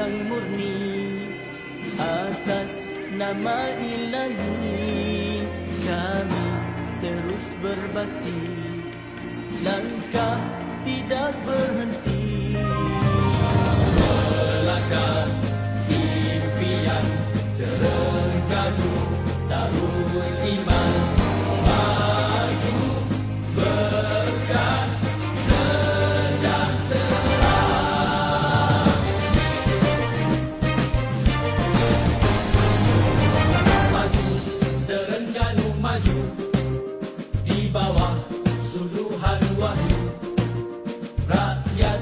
yang murni atas nama Ilahi, kami terus berbakti, langkah tidak berhenti. Melangkah impian terenggalu tahun iman, maju berkah sejahtera. Maju Terengganu maju di bawah suluhan wahyu, rakyat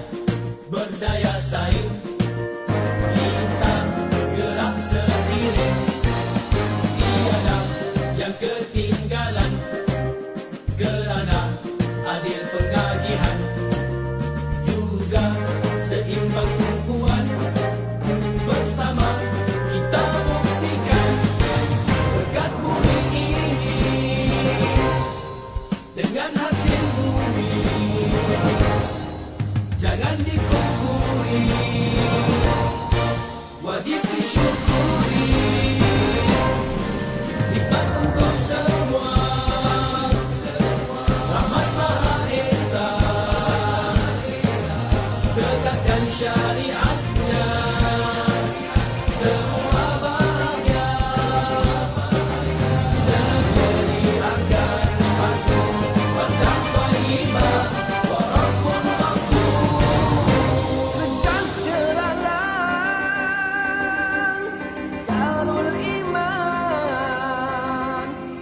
berdaya saing, kita gerak seiring, tiada yang ketinggalan, kerana adil pengagihan, juga seimbang tumpuan, bersama kita buktikan berkat bumi ini dengan hasil bumi. Jangan dikufuri, wajib disyukuri, nikmat untuk semua, rahmat Maha Esa, tegakkan syariatnya, semua bahagia, dan beriakan aku pandang thayyibah wa rabbun maghfur. Sejahteralah Darul Iman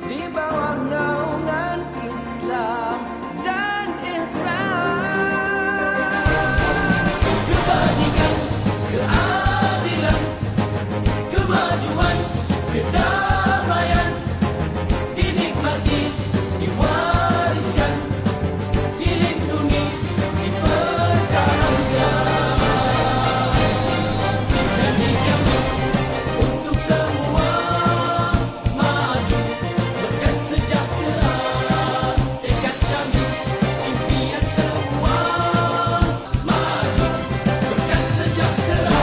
di bawah naungan Islam dan ihsan. Kebajikan, keadilan, kemajuan, kedamaian dinikmati, diwariskan, dilindungi, dipertahankan. Janji kami untuk semua maju berkat sejahtera, tekad kami impian semua maju berkat sejahtera.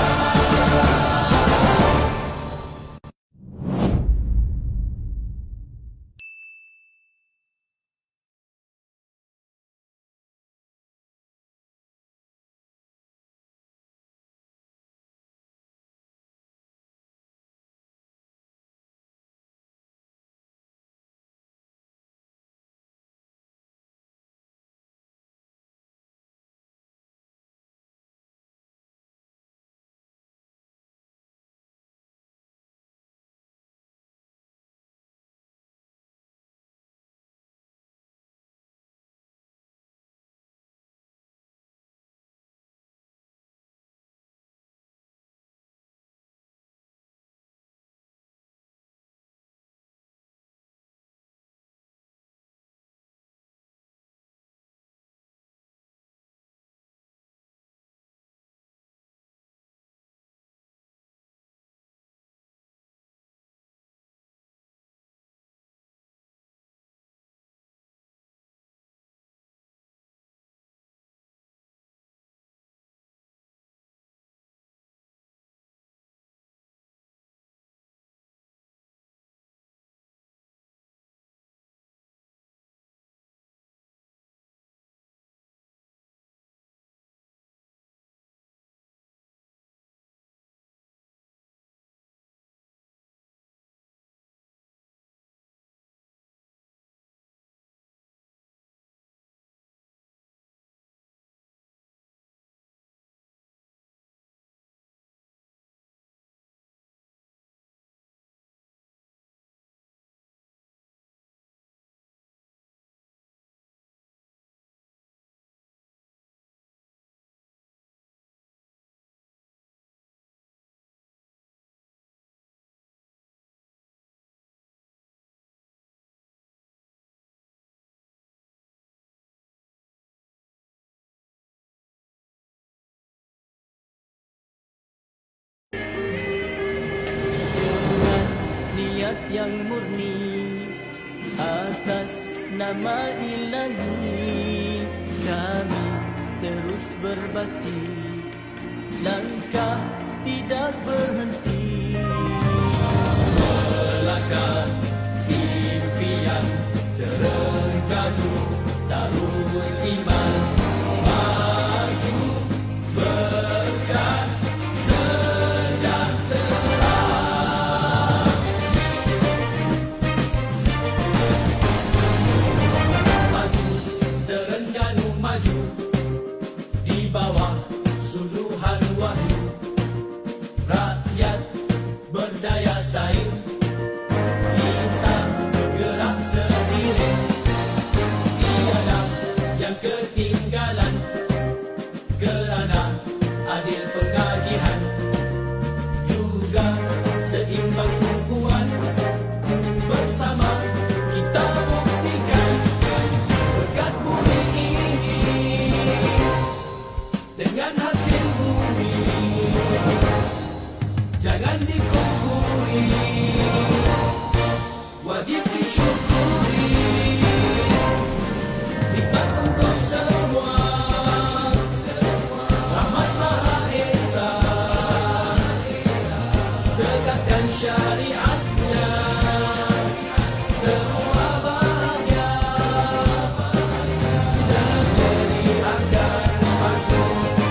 Niat yang murni atas nama Ilahi, kami terus berbakti, langkah tidak berhenti. Melangkah impian terengganu Darul Iman, maju berkat sejahtera. Maju Terengganu, maju di bawah suluhan wahyu. Rakyat berdaya saing, kita gerak seiring. Tiada yang ketinggalan kerana adil pengagihan, juga seimbang tumpuan. Bersama kita buktikan berkat bumi ini dengan hasil bumi. Jangan dikufuri, wajib disyukuri. Nikmat untuk semua, rahmat Maha Esa. Tegakkan syariatnya, semua bahagia. Negeri akan maju,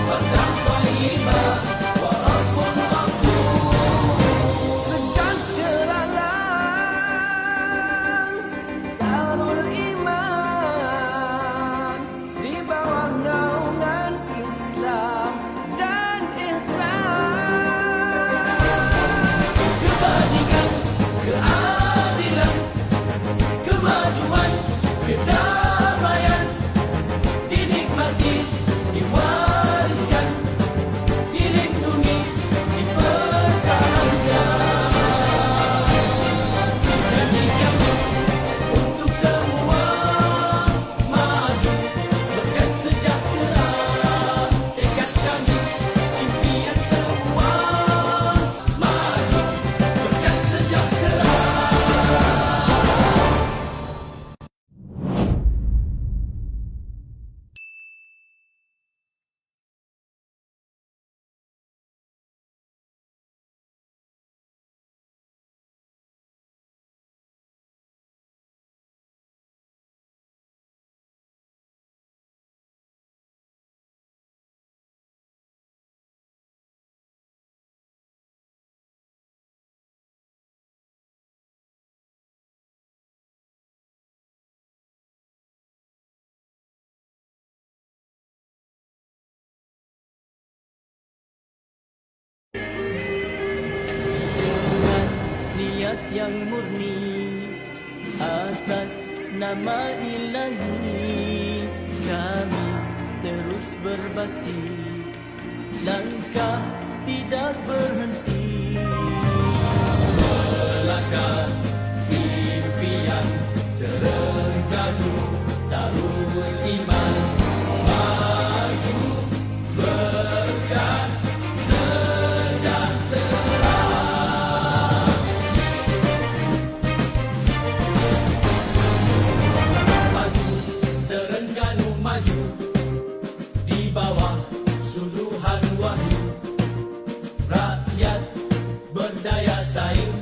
bertambah iman, walaupun Darul Iman di bawah naungan Islam dan ihsan. Kebajikan, keadilan, kemajuan, kedamaian dinikmati, diwariskan, dilindungi, dipertahankan. Janjikan untuk semua, maju berkat sejahtera. Tekad kami, impian semua, maju berkat sejahtera. Dengan niat yang murni, atas nama Ilahi, kami terus berbakti, langkah tidak berhenti. Melangkah impian terengganu Darul Iman, maju berkat sejahtera. Maju Terengganu, maju di bawah suluhan wahyu. Rakyat berdaya saing,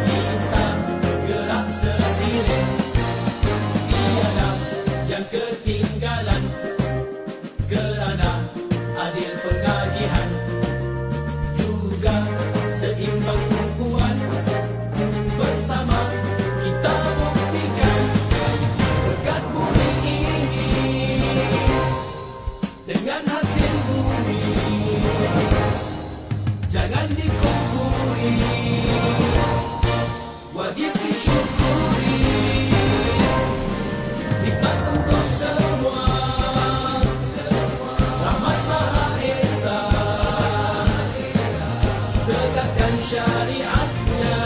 kita gerak seiring. Tiada yang ketinggalan kerana adil pengagihan, juga seimbang tumpuan. Bersama kita buktikan berkat bumi ini dengan hasil bumi. Jangan dikufuri, wajib disyukuri. Nikmat untuk semua, rahmat Maha Esa. Tegakkan syariatnya,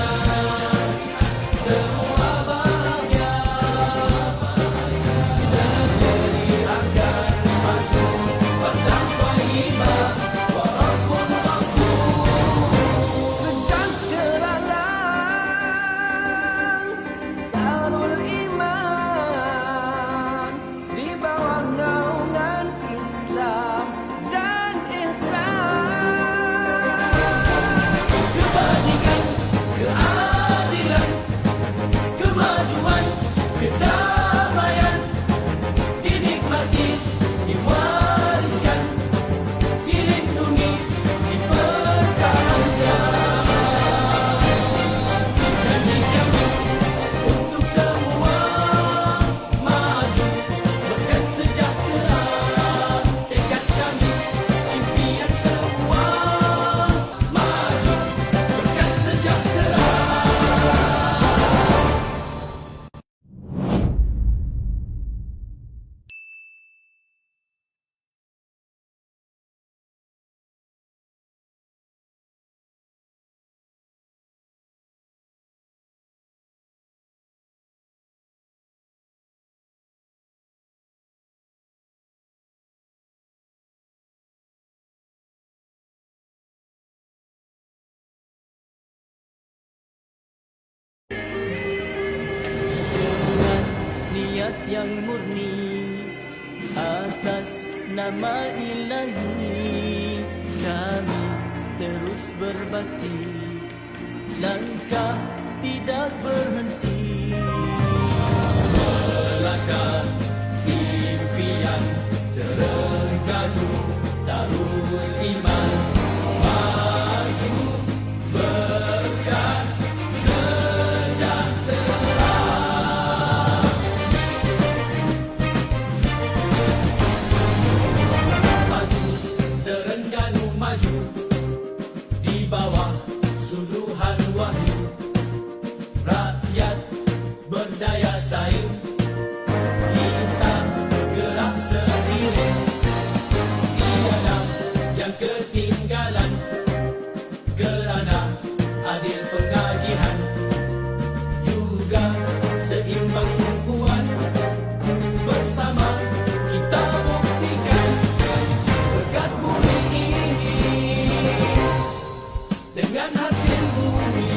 semua bahagia. Negeri akan maju, bertambah iman, walaupun Darul Iman di bawah naungan Islam dan ihsan. yang murni, atas nama Ilahi kami terus berbakti, langkah tidak berhenti. Melangkah impian terengganu, Darul Iman maju berkat sejahtera. Maju Terengganu maju, di bawah suluhan wahyu, rakyat berdaya saing, kita gerak seiring, tiada yang ketinggalan, kerana adil pengagihan, juga seimbang tumpuan, bersama kita buktikan, berkat bumi ini dengan hasil bumi,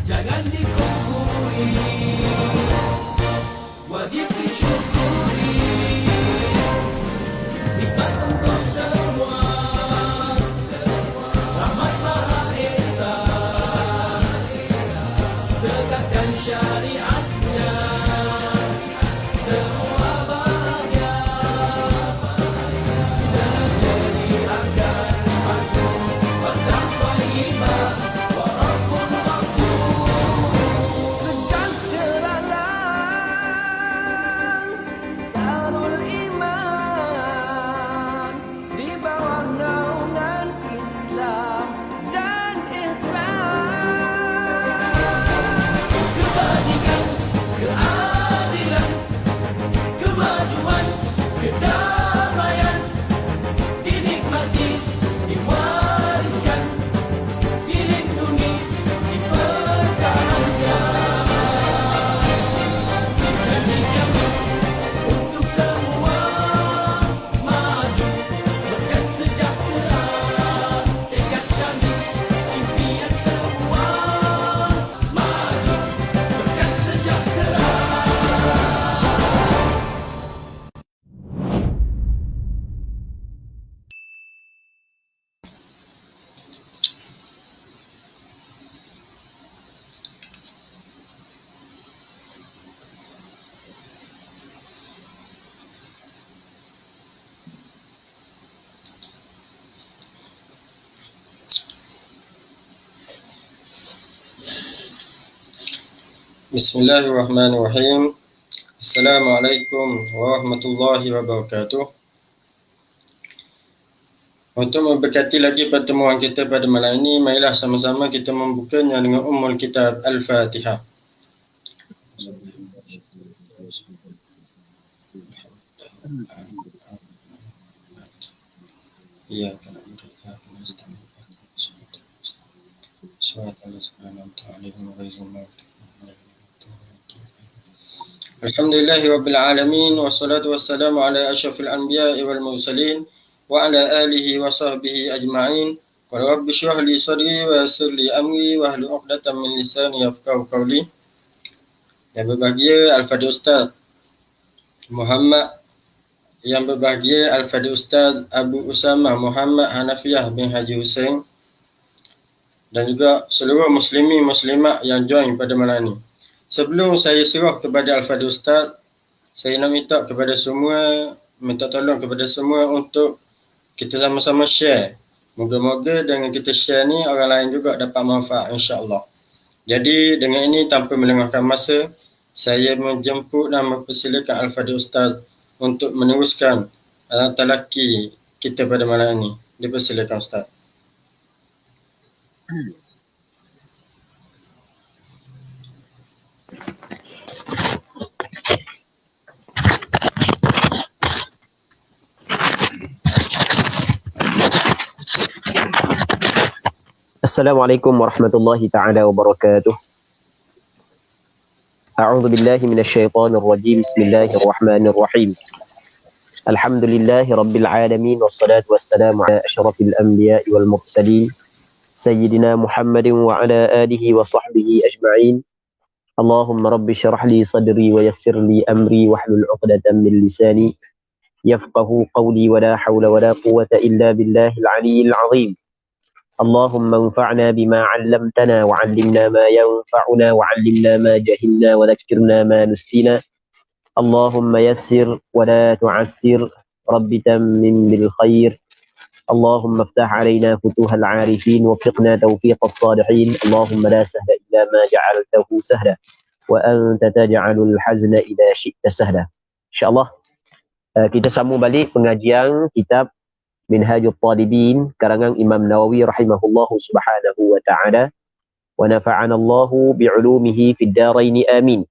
jangan dikufuri, wajib disyukuri, nikmat untuk semua, rahmat Maha Esa, tegakkan syariatnya, semua bahagia, negeri akan maju, padang thayyibah, wa rabbun ghafur. Sejahteralah Darul Iman, di bawah naungan Islam dan ihsan. Kebajikan, keadilan, kemajuan, kedamaian, dinikmati, diwariskan, dilindungi, dipertahankan. Janji kami untuk semua maju, berkat sejahtera, tekad kami, impian semua maju, berkat sejahtera. Bismillahirrahmanirrahim. Assalamualaikum warahmatullahi wabarakatuh. Untuk memberkati lagi pertemuan kita pada malam ini, marilah sama-sama kita membukanya dengan Ummul Kitab Al-Fatihah. Iyyaka na'budu wa iyyaka nasta'in. Shiratal ladzina an'amta 'alaihim ghairil maghdubi 'alaihim waladdallin. Alhamdulillahi rabbil alamin, wassalatu wassalamu ala asyrafil anbiya'i wal mursalin wa ala alihi wa sahbihi ajma'in. Qala rabbi shrah li sadri wa yassir li amri wa hlul 'uqdatam min lisani yafqahu qawli. Yang berbahagia Al-Fadhil Ustaz Muhammad, yang berbahagia Al-Fadhil Ustaz Abu Usama Muhammad Hanafiyah bin Haji Hussein, dan juga seluruh muslimin muslimat yang join pada malam ini. Sebelum saya serah kepada Al-Fadhil Ustaz, saya nak minta tolong kepada semua untuk kita sama-sama share. Moga-moga dengan kita share ni orang lain juga dapat manfaat, insya-Allah. Jadi dengan ini tanpa melengahkan masa, saya menjemput dan mempersilakan Al-Fadhil Ustaz untuk meneruskan talaki kita pada malam ini. Dipersilakan Ustaz. Assalamualaikum warahmatullahi ta'ala wabarakatuh. A'udzu billahi minasyaitonir rajim. Bismillahirrahmanirrahim. Alhamdulillahi rabbil alamin, wassalatu wassalamu ala asyrafil anbiya'i wal mursalin sayyidina Muhammadin wa ala alihi wa sahbihi ajma'in. اللهم رب اشرح لي صدري ويسر لي أمري واحلل عقدة من لساني يفقه قولي ولا حول ولا قوة إلا بالله العلي العظيم. اللهم انفعنا بما علمتنا وعلمنا ما ينفعنا وعلمنا ما جهلنا وذكرنا ما نسينا. اللهم يسر ولا تعسر، رب تمم بالخير. اللهم افتح علينا فتوح العارفين وفقنا توفيق الصالحين. اللهم لا سهل إلا ما جعلته سهلا وأنت تجعل الحزن إذا شئت سهلا. InsyaAllah kita sambung balik pengajian kitab Minhajul Talibin karangan Imam Nawawi rahimahullahu subhanahu wa ta'ala, wa nafa'ana Allahu bi'ulumihi fid daraini amin.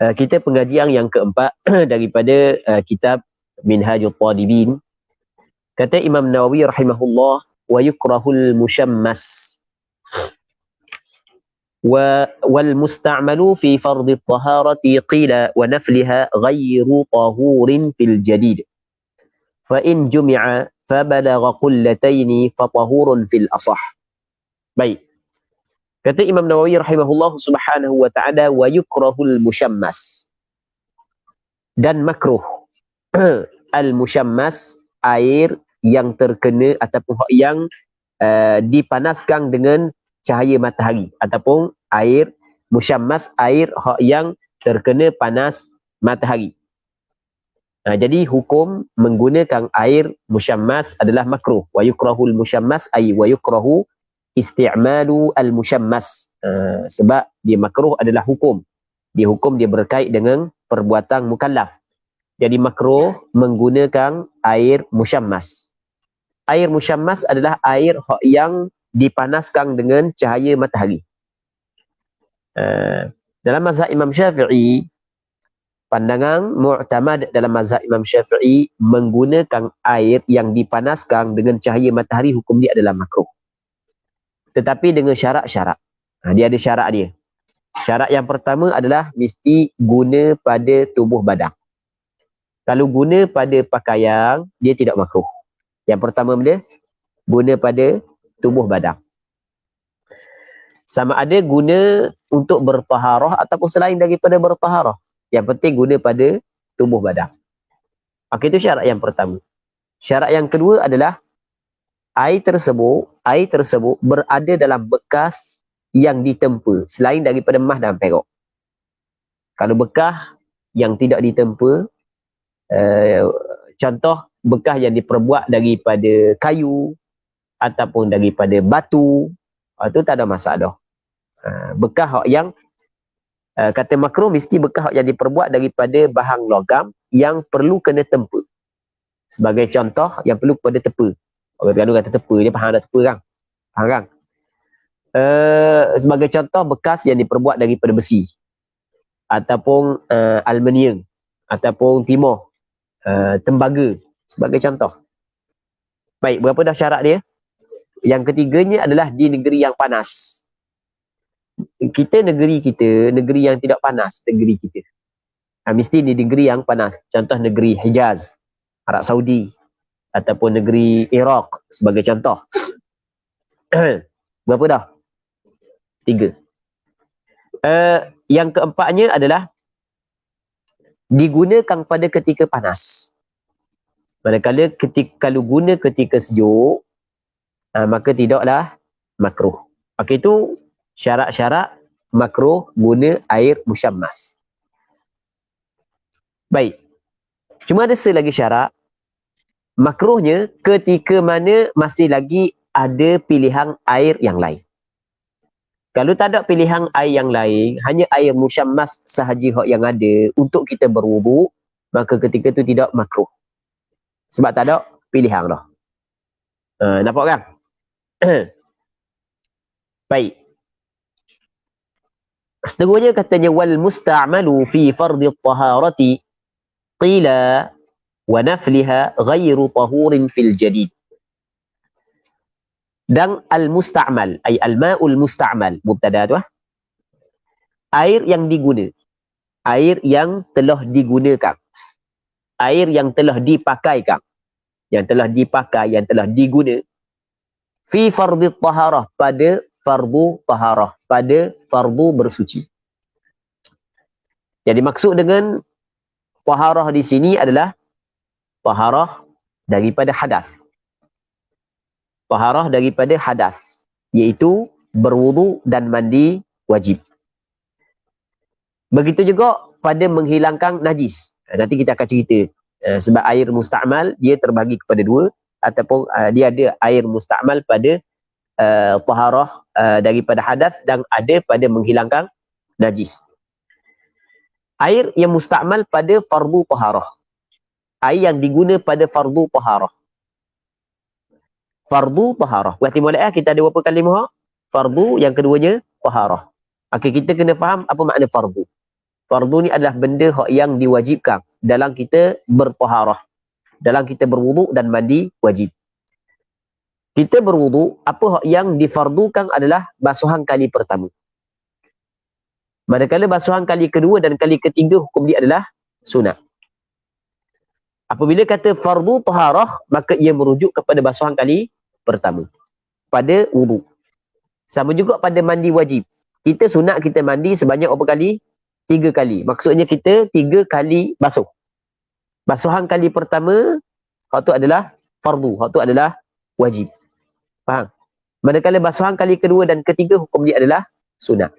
Kita pengajian yang keempat daripada kitab Minhajul Talibin. Kata Imam Nawawi rahimahullah, wa yukrahul musyammas wal musta'malu fi fardhi taharati qila wa nafliha ghayru tahurin fil jadid fa in jumi'a fa balagha qullataini fa tahurun fil asah. Baik. Kata Imam Nawawi rahimahullah subhanahu wa ta'ala, wa yukrahul musyammas, dan makruh al musyammas, air yang terkena ataupun yang dipanaskan dengan cahaya matahari, ataupun air musyammas, air yang terkena panas matahari. Jadi hukum menggunakan air musyammas adalah makruh. Wa yukrahul musyammas ay wa yukrahu isti'malu al musyammas. Sebab dia makruh adalah hukum. Dia hukum dia berkait dengan perbuatan mukallaf. Jadi makruh menggunakan air musyammas. Air musyammas adalah air yang dipanaskan dengan cahaya matahari. Dalam mazhab Imam Syafi'i, pandangan mu'tamad dalam mazhab Imam Syafi'i, menggunakan air yang dipanaskan dengan cahaya matahari, hukum dia adalah makruh. Tetapi dengan syarat-syarat. Dia ada syarat dia. Syarat yang pertama adalah mesti guna pada tubuh badan. Kalau guna pada pakaian, dia tidak makruh. Yang pertama benda, guna pada tubuh badan. Sama ada guna untuk bertaharah ataupun selain daripada bertaharah. Yang penting guna pada tubuh badan. Okey, itu syarat yang pertama. Syarat yang kedua adalah air tersebut berada dalam bekas yang ditempa selain daripada emas dan perak. Kalau bekas yang tidak ditempa, contoh bekas yang diperbuat daripada kayu ataupun daripada batu, itu tak ada masalah. Bekas yang kata makruh mesti bekas yang diperbuat daripada bahan logam yang perlu kena tempa. Sebagai contoh yang perlu pada tepa. Orang Terengganu kata tepa, dia faham dah tepa kan? Faham kan? Sebagai contoh bekas yang diperbuat daripada besi ataupun aluminium ataupun timah, tembaga, sebagai contoh. Baik, berapa dah syarat dia? Yang ketiganya adalah di negeri yang panas. Negeri yang tidak panas, negeri kita. Mesti di negeri yang panas. Contoh negeri Hijaz, Arab Saudi, ataupun negeri Iraq, sebagai contoh. Berapa dah? 3. Yang keempatnya adalah digunakan pada ketika panas. Manakala kalau guna ketika sejuk, maka tidaklah makruh. Okey, itu syarat-syarat makruh guna air musyammas. Baik. Cuma ada selagi syarat. Makruhnya ketika mana masih lagi ada pilihan air yang lain. Kalau tak ada pilihan air yang lain, hanya air musyammas sahaja yang ada untuk kita berwuduk, maka ketika itu tidak makruh. Sebab tak ada pilihan dah. Nampak kan? Baik. Seterusnya katanya, wal musta'malu fi fardhi taharati qila wa nafliha ghairu tahurin fil jadid. Dan al-musta'mal, ay al-ma'ul musta'mal, mubtada tu air yang diguna, air yang telah digunakan, air yang telah dipakaikan, yang telah dipakai, yang telah diguna, fi fardhi taharah, pada fardu taharah, pada fardu bersuci. Jadi maksud dengan taharah di sini adalah taharah daripada hadas. Taharah daripada hadas, iaitu berwudu dan mandi wajib. Begitu juga pada menghilangkan najis. Nanti kita akan cerita. Sebab air musta'mal dia terbagi kepada dua, ataupun dia ada air musta'mal pada taharah daripada hadas dan ada pada menghilangkan najis. Air yang musta'mal pada fardu taharah. Air yang diguna pada fardu taharah. Fardu taharah. Berarti mulai kita ada berapa kalimah? Fardu, yang keduanya taharah. Okey, kita kena faham apa makna fardu. Fardu ni adalah benda yang diwajibkan dalam kita bertaharah, dalam kita berwudu dan mandi wajib. Kita berwudu, apa yang difardukan adalah basuhan kali pertama. Manakala basuhan kali kedua dan kali ketiga hukum dia adalah sunat. Apabila kata fardu taharah, maka ia merujuk kepada basuhan kali pertama pada wudu. Sama juga pada mandi wajib. Kita sunat kita mandi sebanyak berapa kali? 3 kali. Maksudnya kita 3 kali basuh. Basuhan kali pertama, hak tu adalah fardu, hak tu adalah wajib. Faham? Manakala basuhan kali kedua dan ketiga hukum dia adalah sunat.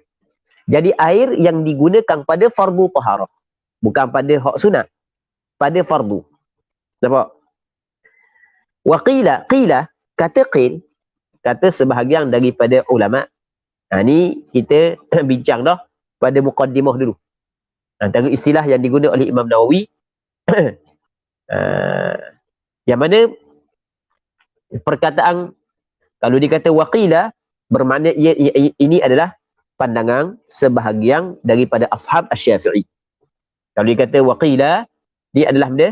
Jadi air yang digunakan pada fardu taharah, bukan pada hak sunat, pada fardu. Nampak? Wa qila, kata qil, kata sebahagian daripada ulama. Ni kita bincang dah pada muqaddimah dulu. Antara istilah yang digunakan oleh Imam Nawawi, yang mana perkataan, kalau dikata waqila, bermakna ini adalah pandangan sebahagian daripada ashab asy-Syafi'i. Kalau dikata waqila, dia adalah benda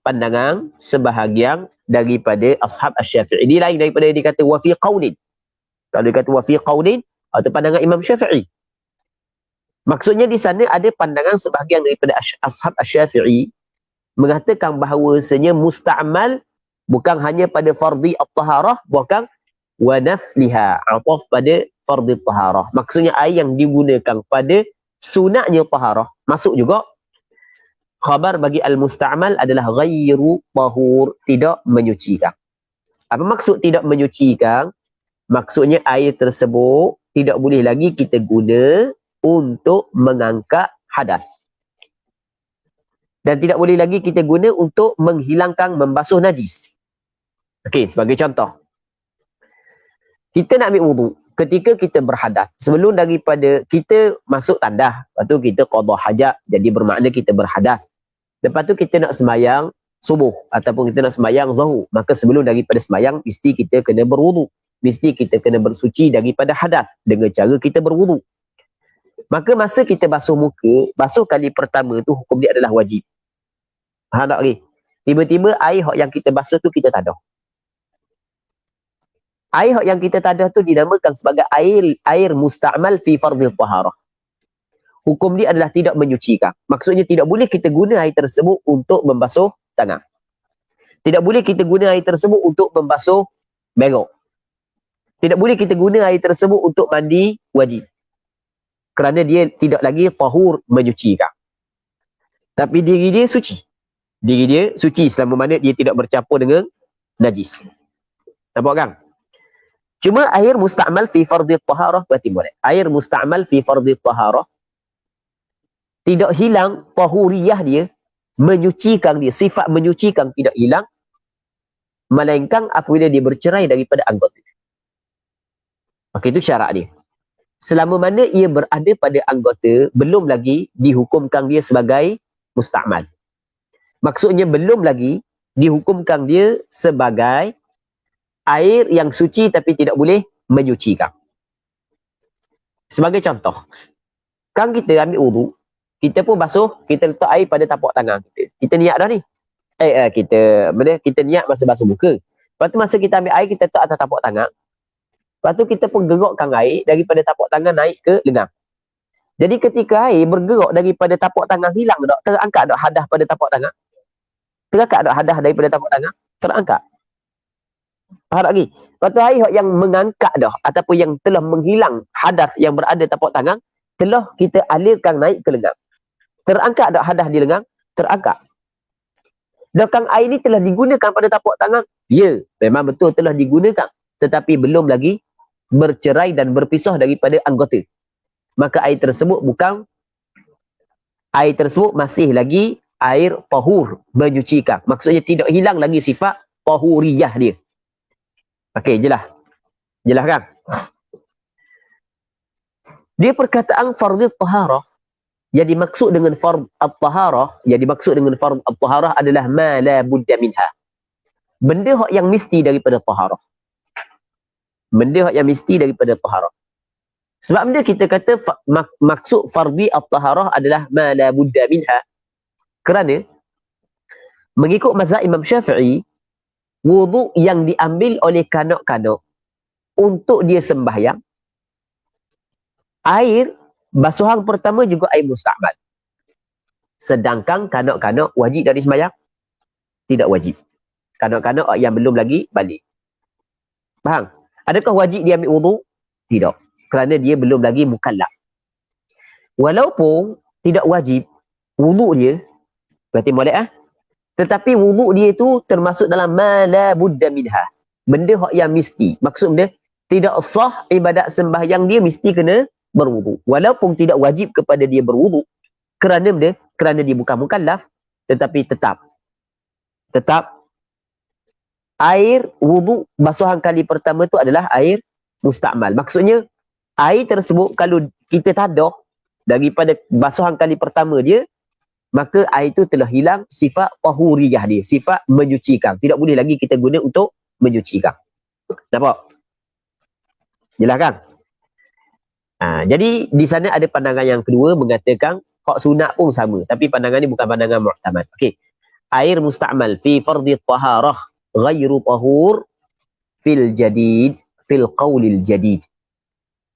pandangan sebahagian daripada ashab asy-Syafi'i. Ini lain daripada dikata wa fi qaulin. Kalau dikata wa fi qaulin, atau pandangan Imam Syafi'i. Maksudnya di sana ada pandangan sebahagian daripada ashab asy-Syafi'i mengatakan bahawasanya musta'mal bukan hanya pada fardhi at-taharah, bahkan wa nafliha, ataf pada fardhi at-taharah. Maksudnya air yang digunakan pada sunatnya taharah masuk juga. Khabar bagi al-musta'mal adalah ghairu tahur, tidak menyucikan. Apa maksud tidak menyucikan? Maksudnya air tersebut tidak boleh lagi kita guna untuk mengangkat hadas. Dan tidak boleh lagi kita guna untuk menghilangkan, membasuh najis. Okey, sebagai contoh. Kita nak ambil wudu. Ketika kita berhadas, sebelum daripada kita masuk tandah, lepas tu kita qada hajat, jadi bermakna kita berhadas. Lepas tu kita nak sembahyang subuh ataupun kita nak sembahyang zuhur, maka sebelum daripada sembahyang mesti kita kena berwudu. Mesti kita kena bersuci daripada hadas dengan cara kita berwudu. Maka masa kita basuh muka, basuh kali pertama tu hukum dia adalah wajib. Faham tak lagi? Tiba-tiba air yang kita basuh tu kita tadah. Air yang kita tadah tu dinamakan sebagai air musta'mal fi fardhi taharah. Hukum dia adalah tidak menyucikan. Maksudnya tidak boleh kita guna air tersebut untuk membasuh tangan. Tidak boleh kita guna air tersebut untuk membasuh berok. Tidak boleh kita guna air tersebut untuk mandi wajib. Kerana dia tidak lagi tahur, menyucikan. Tapi diri dia suci. Diri dia suci selama mana dia tidak bercampur dengan najis. Nampak kan? Cuma air musta'mal fi fardhi taharah berarti boleh. Air musta'mal fi fardhi taharah tidak hilang tahuriyah dia, menyucikan dia, sifat menyucikan tidak hilang, melainkan apabila dia bercerai daripada anggota. Okey, itu syarat dia. Selama mana ia berada pada anggota, belum lagi dihukumkan dia sebagai musta'mal. Maksudnya belum lagi dihukumkan dia sebagai air yang suci tapi tidak boleh menyucikan. Sebagai contoh, kan kita ambil wudu, kita pun basuh, kita letak air pada tapak tangan kita. Kita niat dah ni. Kita niat masa basuh muka. Lepas tu masa kita ambil air, kita letak atas tapak tangan. Lepas tu kita pun gerakkan air daripada tapak tangan naik ke lengan. Jadi ketika air bergerak daripada tapak tangan, hilang tak? Terangkat tak hadas pada tapak tangan? Terangkat tak hadas daripada tapak tangan? Terangkat. Faham lagi? Lepas tu air yang mengangkat dah ataupun yang telah menghilang hadas yang berada tapak tangan, telah kita alirkan naik ke lengan. Terangkat dah hadas di lengan? Terangkat. Adakah air ini telah digunakan pada tapak tangan? Ya, memang betul telah digunakan. Tetapi belum lagi bercerai dan berpisah daripada anggota. Maka air tersebut masih lagi air tahur, menyucikan. Maksudnya tidak hilang lagi sifat tahuriyah dia. Okey, jelas. Jelas kan? Dia perkataan fardhu taharah, yang dimaksud dengan fardhu at-taharah, adalah ma la budda minha. Benda hak yang mesti daripada taharah. Benda hak yang mesti daripada taharah. Sebab benda kita kata maksud fardhi at-taharah adalah ma la budda minha. Kerana mengikut mazhab Imam Syafi'i, wuduk yang diambil oleh kanak-kanak untuk dia sembahyang, air basuhan pertama juga air musta'mal. Sedangkan kanak-kanak wajib dari sembahyang? Tidak wajib. Kanak-kanak yang belum lagi balik. Faham? Adakah wajib dia ambil wuduk? Tidak. Kerana dia belum lagi mukallaf. Walaupun tidak wajib, wuduk dia, berarti molek tetapi wuduk dia itu termasuk dalam ma la budda minha. Benda hak yang mesti. Maksud dia, tidak sah ibadat sembahyang dia mesti kena berwuduk. Walaupun tidak wajib kepada dia berwuduk. Kerana dia bukan mukallaf. Tetapi tetap air wuduk basuhan kali pertama tu adalah air musta'mal. Maksudnya, air tersebut kalau kita tadah daripada basuhan kali pertama dia, maka air itu telah hilang sifat tahuriyah dia, sifat menyucikan. Tidak boleh lagi kita guna untuk menyucikan. Nampak? Jelas kan? Jadi di sana ada pandangan yang kedua mengatakan hak sunat pun sama, tapi pandangan ini bukan pandangan mu'tamad. Okey. Air musta'mal fi fardhi taharah ghairu tahur fil qaulil jadid.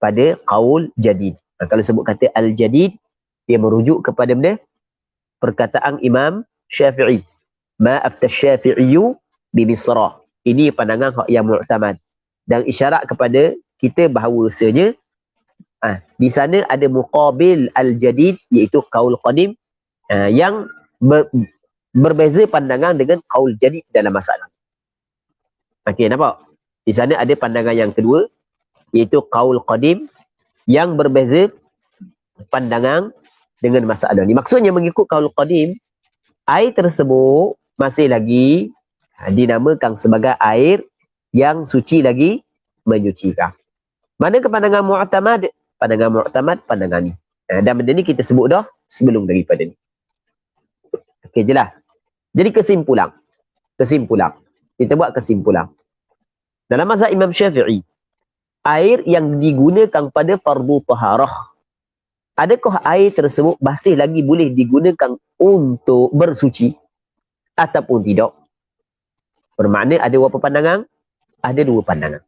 Pada qaul jadid. Kalau sebut kata al-jadid, dia merujuk kepada benda perkataan Imam Syafi'i. Ma afta Syafi'iyu bi Misra. Ini pandangan hak yang mu'tamad. Dan isyarat kepada kita bahawasanya di sana ada muqabil al-jadid, iaitu qaul qadim, yang berbeza pandangan dengan qaul jadid dalam masalah. Okey, nampak? Di sana ada pandangan yang kedua, iaitu qaul qadim, yang berbeza pandangan dengan masalah ni. Maksudnya mengikut qaul qadim, air tersebut masih lagi dinamakan sebagai air yang suci lagi menyucikan. Mana ke pandangan mu'tamad? Pandangan ni. Dan benda ni kita sebut dah sebelum daripada ni. Okey, jelas. Jadi kesimpulan. Kita buat kesimpulan. Dalam mazhab Imam Syafi'i, air yang digunakan pada fardu taharah, adakah air tersebut masih lagi boleh digunakan untuk bersuci ataupun tidak? Bermakna ada berapa pandangan? Ada dua pandangan.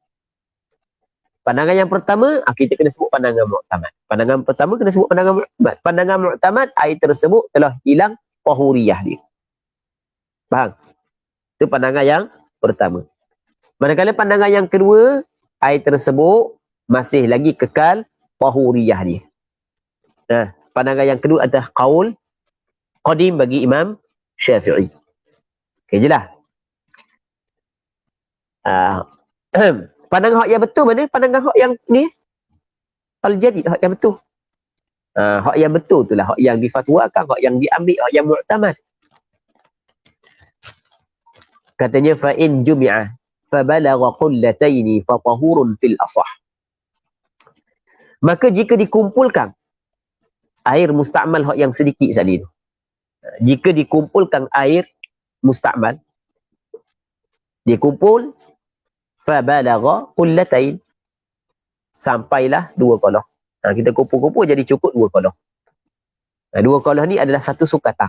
Pandangan yang pertama, kita kena sebut pandangan mu'tamad. Pandangan pertama kena sebut pandangan mu'tamad. Pandangan mu'tamad, air tersebut telah hilang tahuriyah dia. Faham? Itu pandangan yang pertama. Manakala pandangan yang kedua, air tersebut masih lagi kekal tahuriyah dia. Pandangan yang kedua adalah qaul qadim bagi Imam Syafi'i. Okey, jelas? Pandangan hak yang betul mana? Pandangan hak yang ni al-jadid, hak yang betul. Hak yang betul itulah hak yang difatwakan, hak yang diambil, hak yang mu'tamad. Katanya fa in jumi'a fa balagha qullataini fa tahurun fil asah. Maka jika dikumpulkan air musta'mal hak yang sedikit tadi tu. Jika dikumpulkan air musta'mal, dikumpul fa balagha qullatain, sampailah 2 kolah. Kita kumpul-kumpul jadi cukup 2 kolah. 2 kolah ni adalah satu sukatan.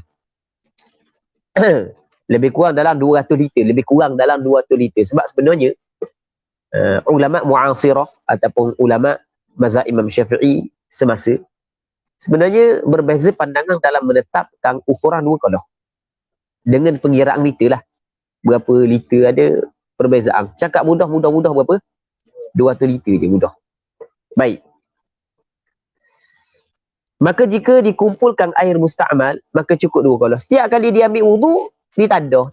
Lebih kurang dalam 200 liter, sebab sebenarnya ulama mu'asirah ataupun ulama mazhab Imam Syafi'i semasa sebenarnya berbeza pandangan dalam menetapkan ukuran 2 kolah dengan pengiraan liter lah. Berapa liter ada, perbezaan. Cakap mudah berapa? 200 liter je mudah. Baik. Maka jika dikumpulkan air musta'mal, maka cukup 2 kolah. Setiap kali dia ambil wudu, dia tadah.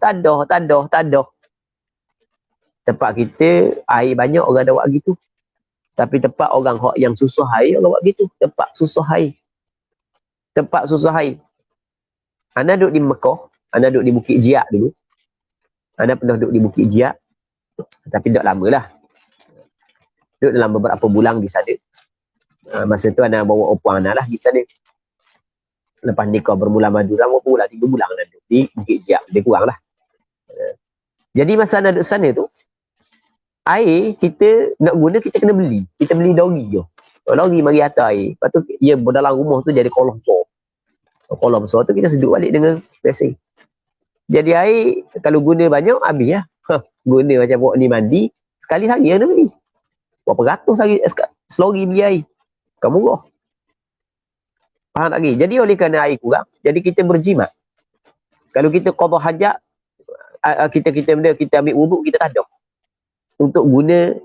Tempat kita air banyak orang ada buat gitu. Tapi tempat orang yang susah air, orang buat gitu. Tempat susah air. Ana duduk di Mekah, ana duduk di Bukit Jiak dulu. Ana pernah duduk di Bukit Jiak, tapi tak lama lah. Duduk dalam beberapa bulan di sana. Masa tu ana bawa opang ana lah di sana. Lepas nikah bermula madu dalam berapa bulan? 3 bulan ana duduk di Bukit Jiak. Lebih kurang lah. Jadi masa ana duduk sana tu, air kita nak guna, kita kena beli. Kita beli lori je. Lori mari atas air. Lepas tu, ia dalam rumah tu jadi kolam besar. Kolam besar tu kita sedut balik dengan biasa. Jadi air, kalau guna banyak, habis lah. Guna macam buat ni mandi, sekali hari kena beli. Berapa ratus hari, selori beli air. Bukan murah. Faham tak lagi? Jadi oleh kerana air kurang, jadi kita berjimat. Kalau kita qada hajat, kita ambil wuduk, kita tadah. Untuk guna,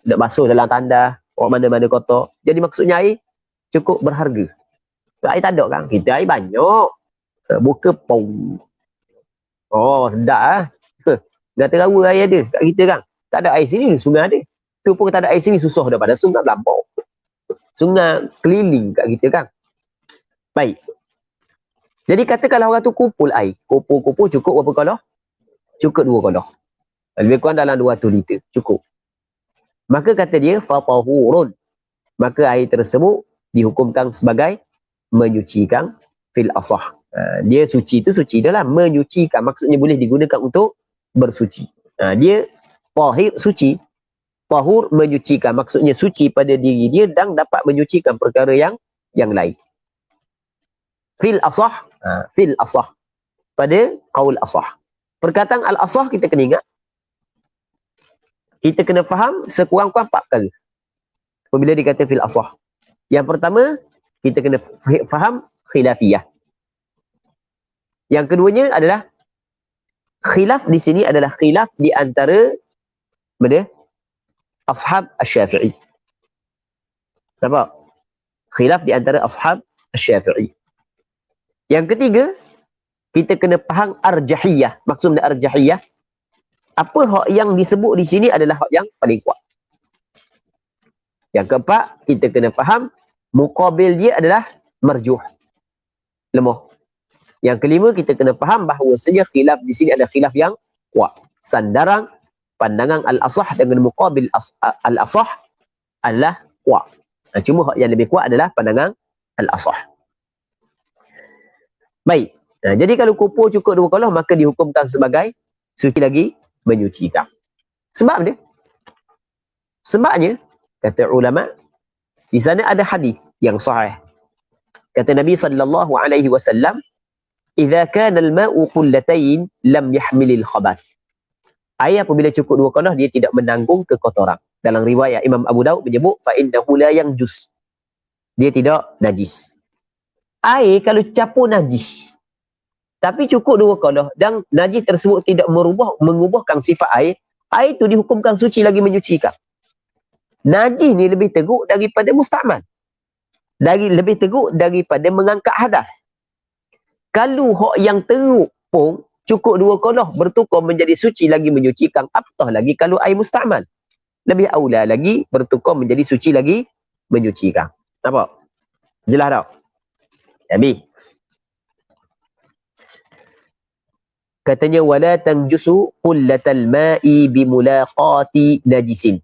nak basuh dalam tandas, orang mana-mana kotor. Jadi maksudnya air cukup berharga. So, air tak ada kan? Kita air banyak. Buka pau. Oh, sedap lah. Dah terawa air ada kat kita kan? Tak ada air sini, sungai ada. Tu pun tak ada air sini, susah daripada sungai Belampau. Sungai keliling kat kita kan? Baik. Jadi katakanlah orang tu kumpul air. Kumpul cukup berapa kolah? Cukup 2 kolah. Lebih kurang dalam 200 liter. Cukup. Maka kata dia, fatahurun. Maka air tersebut dihukumkan sebagai menyucikan fil asah. Dia suci tu suci dah lah. Menyucikan. Maksudnya boleh digunakan untuk bersuci. Dia tahir suci. Tahur menyucikan. Maksudnya suci pada diri dia dan dapat menyucikan perkara yang lain. Fil asah. Fil asah. Pada qaul asah. Perkataan al-asah kita kena ingat. Kita kena faham sekurang-kurang 4 perkara. Apabila dikata fil asah. Yang pertama, kita kena faham khilafiyah. Yang keduanya adalah khilaf di sini adalah khilaf di antara ashab asy-Syafi'i. Nampak? Khilaf di antara ashab asy-Syafi'i. Yang ketiga, kita kena faham arjahiyah. Maksudnya arjahiyah, apa hak yang disebut di sini adalah hak yang paling kuat. Yang keempat, kita kena faham muqabil dia adalah marjuh, lemah. Yang kelima, kita kena faham bahawa saja khilaf di sini adalah khilaf yang kuat. Sandaran pandangan al-asah dengan muqabil al-asah adalah kuat. Cuma hak yang lebih kuat adalah pandangan al-asah. Baik. Jadi kalau kumpul cukup 2 kolah, maka dihukumkan sebagai suci lagi menyucikan. Sebab dia? Sebabnya, kata ulama, di sana ada hadis yang sahih. Kata Nabi sallallahu alaihi wasallam, "Idza kana al-ma'u qullatayn lam yahmilil khabath." Air apabila cukup 2 kolah, dia tidak menanggung kekotoran. Dalam riwayat Imam Abu Daud menyebut fa innahu la yanjus. Dia tidak najis. Air kalau campur najis, tapi cukup 2 kolah dan najis tersebut tidak mengubahkan sifat air, air itu dihukumkan suci lagi menyucikan. Najis ni lebih teruk daripada musta'mal. Lebih teruk daripada mengangkat hadas. Kalau hak yang teruk pun cukup 2 kolah bertukar menjadi suci lagi menyucikan, apatah lagi kalau air musta'mal. Lebih aula lagi bertukar menjadi suci lagi menyucikan. Nampak? Jelas tak? Habis. Katanya wala tanjusu qullatal ma'i bimulaqati najisin.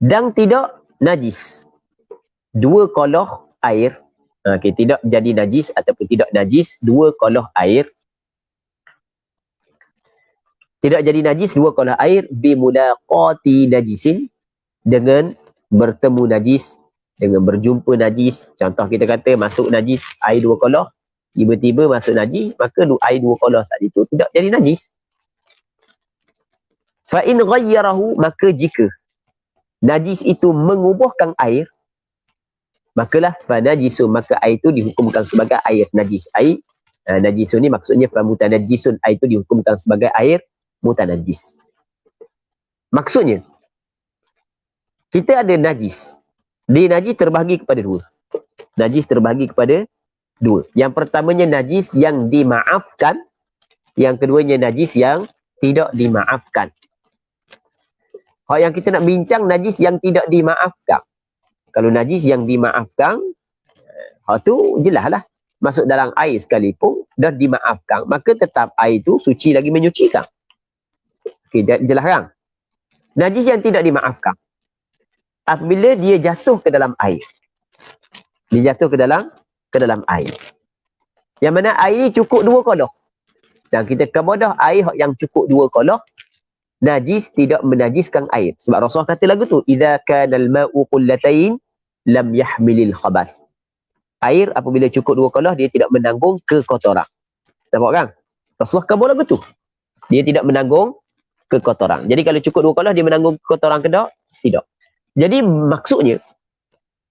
Dan tidak najis 2 kolah air. Okay, tidak jadi najis ataupun tidak najis 2 kolah air. Tidak jadi najis 2 kolah air bimulaqati najisin, dengan bertemu najis, dengan berjumpa najis. Contoh kita kata masuk najis air 2 kolah, tiba-tiba masuk najis, maka air 2 kolah saat itu tidak jadi najis. Fa in ghayyarahu, maka jika najis itu mengubahkan air, makalah fa najisun, maka air itu dihukumkan sebagai air najis. Air najisun ni maksudnya fa mutanajjisun, air itu dihukumkan sebagai air mutanajis. Maksudnya, kita ada najis. Najis terbahagi kepada dua. Najis terbahagi kepada dua. Yang pertamanya najis yang dimaafkan. Yang keduanya najis yang tidak dimaafkan. Yang kita nak bincang najis yang tidak dimaafkan. Kalau najis yang dimaafkan, tu jelaslah. Masuk dalam air sekalipun dah dimaafkan, maka tetap air itu suci lagi menyucikan. Okey, jelas kan? Najis yang tidak dimaafkan, apabila dia jatuh ke dalam air. Dia jatuh ke dalam air. Yang mana air ni cukup 2 koloh. Dan kita kemudah air yang cukup 2 koloh, najis tidak menajiskan air. Sebab Rasulullah kata lagu tu, idza kana al-ma'u qullatain lam yahmilil khabath. Air apabila cukup 2 koloh, dia tidak menanggung kekotoran. Nampak kan? Rasulullah kabur lagu tu. Dia tidak menanggung kekotoran. Jadi kalau cukup 2 koloh, dia menanggung kekotoran ke tak? Tidak. Jadi maksudnya,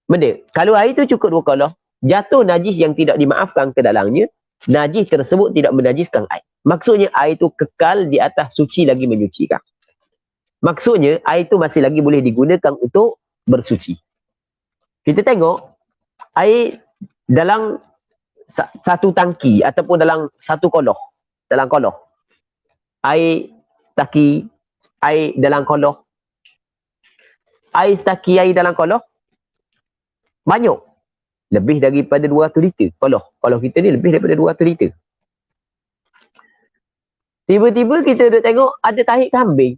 benda, kalau air tu cukup 2 koloh, jatuh najis yang tidak dimaafkan ke dalamnya, najis tersebut tidak menajiskan air. Maksudnya air itu kekal di atas suci lagi menyucikan. Maksudnya air itu masih lagi boleh digunakan untuk bersuci. Kita tengok air dalam satu tangki ataupun dalam satu koloh. Dalam koloh. Air setaki, air dalam koloh. Air setaki air dalam koloh banyak. Lebih daripada 200 liter koloh. Koloh kita ni lebih daripada 200 liter. Tiba-tiba kita duduk tengok ada tahi kambing.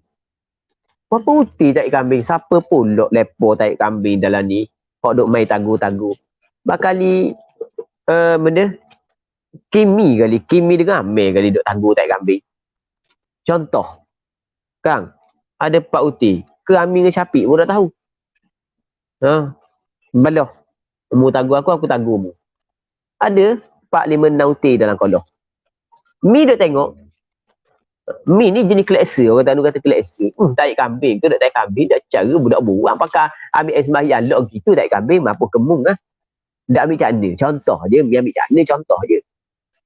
Apa putih tahi kambing? Siapa pun duk lepo tahi kambing dalam ni? Hok duk main tagu-tagu. Bakali benda kimi dengan amel kali duk tagu tahi kambing. Contoh. Kang, ada pak putih. Ke ambil dengan capik pun dah tahu. Baloh. Mu tagu aku tagu mu. Ada 4-5 nauti dalam koloh. Mi duk tengok. Mi ni jenis keleksa. Orang tahu kata keleksa. Tarik kambing tu dak tarik kambing. Dak cara budak buang. Pakai ambil air sembahyang. Lok gitu tarik kambing. Mampu kemung lah. Dak ambil cakna. Contoh je. Dia ambil cakna contoh je.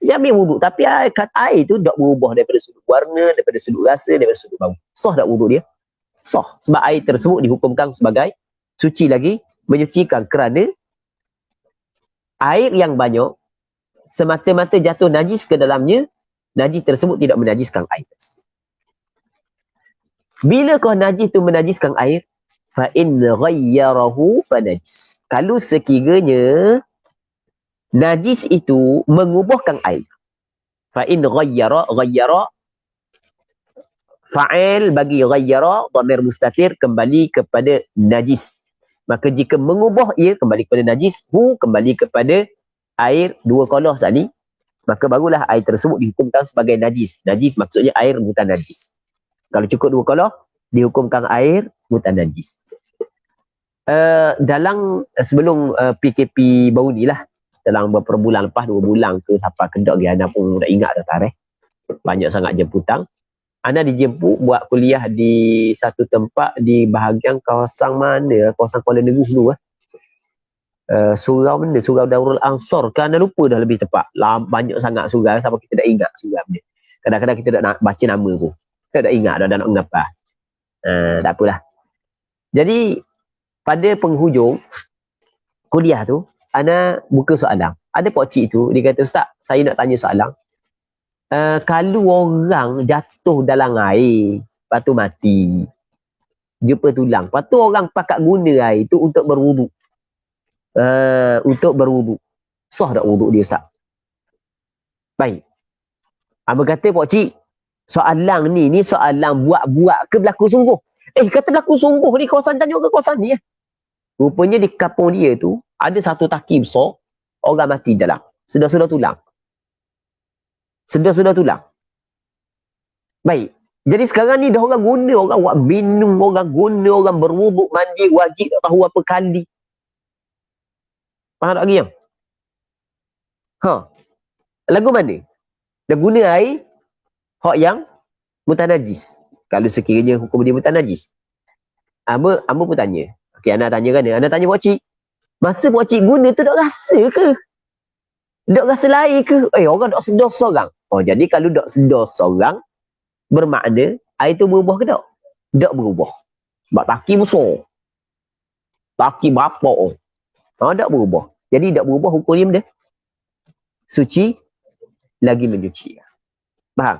Dia ambil wuduk. Tapi air tu dak berubah daripada sudut warna, daripada sudut rasa, daripada sudut bau. Sah dak wuduk dia? Sah. Sebab air tersebut dihukumkan sebagai suci lagi menyucikan kerana air yang banyak semata-mata jatuh najis ke dalamnya, najis tersebut tidak menajiskan air tersebut. Bila kau najis tu menajiskan air, fa in ghayyarahu fanajis. Kalau sekiranya najis itu mengubahkan air. Fa in ghayyara fa'il bagi ghayyara dhamir mustatir kembali kepada najis. Maka jika mengubah ia kembali kepada najis, kembali kepada air 2 koloh saat ni, maka barulah air tersebut dihukumkan sebagai najis. Najis maksudnya air mutanajis. Kalau cukup 2 koloh, dihukumkan air mutanajis. Dalam sebelum PKP baru ni lah, dalam beberapa bulan lepas, 2 bulan ke sampai kedok Ana pun dah ingat dah tarikh. Banyak sangat jemputan. Ana dijemput buat kuliah di satu tempat di bahagian kawasan mana? Kawasan Kuala Negeri dulu. Surau benda? Surau Darul Ansor. Kan Ana lupa dah lebih tepat. Banyak sangat surau sampai kita dah ingat surau benda. Kadang-kadang kita nak baca nama pun. Kita dah ingat dah nak mengapa. Tak apalah. Jadi pada penghujung kuliah tu, Ana buka soalan. Ada pakcik tu, dia kata, Ustaz, saya nak tanya soalan. Kalau orang jatuh dalam air, lepas tu mati, jumpa tulang, lepas tu orang pakat guna air tu untuk berwuduk. Untuk berwuduk. Sah tak wuduk dia, Ustaz? Baik. Abang kata, pakcik, soalan ni soalan buat-buat ke berlaku sungguh? Kata berlaku sungguh ni kawasan Tanjung ke kawasan ni? Rupanya di kampung dia tu, ada satu taki besar, orang mati dalam. Sudah tulang. Sudah tulang. Baik. Jadi sekarang ni dah orang guna, orang buat minum, orang guna, orang berwuduk, mandi, wajib tak tahu apa kali. Faham tak lagi yang? Lagu mana? Dah guna air, hak yang mutanajis. Kalau sekiranya hukum dia mutanajis. Amba pun tanya. Okey, Ana tanya kan? Ana tanya pakcik. Masa pakcik guna tu dok rasa ke? Dok rasa lain ke? Orang dok sedar seorang. Jadi kalau dok sedar seorang, bermakna air tu berubah ke tak? Tak berubah. Sebab taki besar. Taki berapa? Tak berubah. Jadi tak berubah hukum dia benda. Suci lagi mencuci. Faham?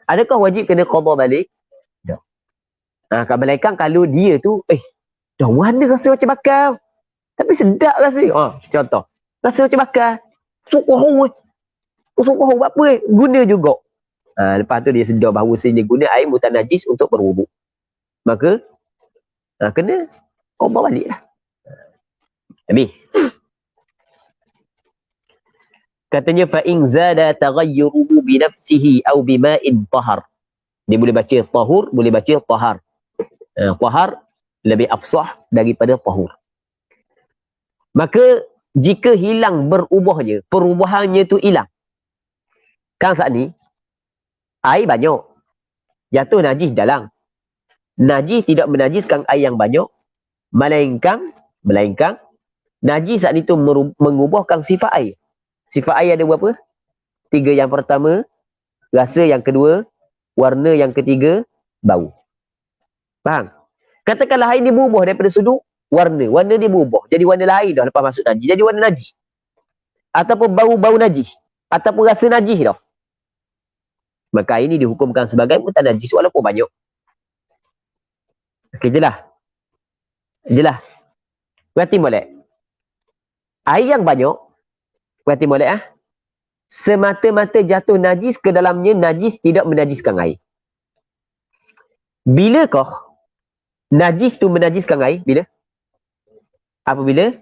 Adakah wajib kena qada balik? Tak. Kebalikan kalau dia tu, dah mana rasa macam bakar. Tapi sedap rasa. Contoh. Rasa macam bakar. Sukuh. Sukuh buat apa? Guna juga. Lepas tu dia sedar bahawa dia guna air mutanajis untuk berwuduk. Maka, kena qada balik lah. Habis. Katanya fa'in zada taghayyuruhu binafsihi aw bima'in tahar. Dia boleh baca tahur, boleh baca tahar. Tahar lebih afsah daripada tahur. Maka jika hilang berubahnya, perubahannya tu hilang. Kan saat ni air banyak. Jatuh najis dalam. Najis tidak menajiskan air yang banyak, melainkan najis saat itu mengubahkan sifat air. Sifat air ada berapa? 3. Yang pertama, rasa. Yang kedua, warna. Yang ketiga, bau. Faham? Katakanlah air ni berubah daripada sudut warna. Warna dia berubah. Jadi warna lain dah lepas masuk najis. Jadi warna najis. Ataupun bau-bau najis. Ataupun rasa najis dah. Maka air ni dihukumkan sebagai mutanajis walaupun banyak. Okey, jelas? Jelas? Berarti molek. Air yang banyak, berarti molek semata-mata jatuh najis ke dalamnya, najis tidak menajiskan air. Bilakah najis tu menajiskan air? Bila? Apabila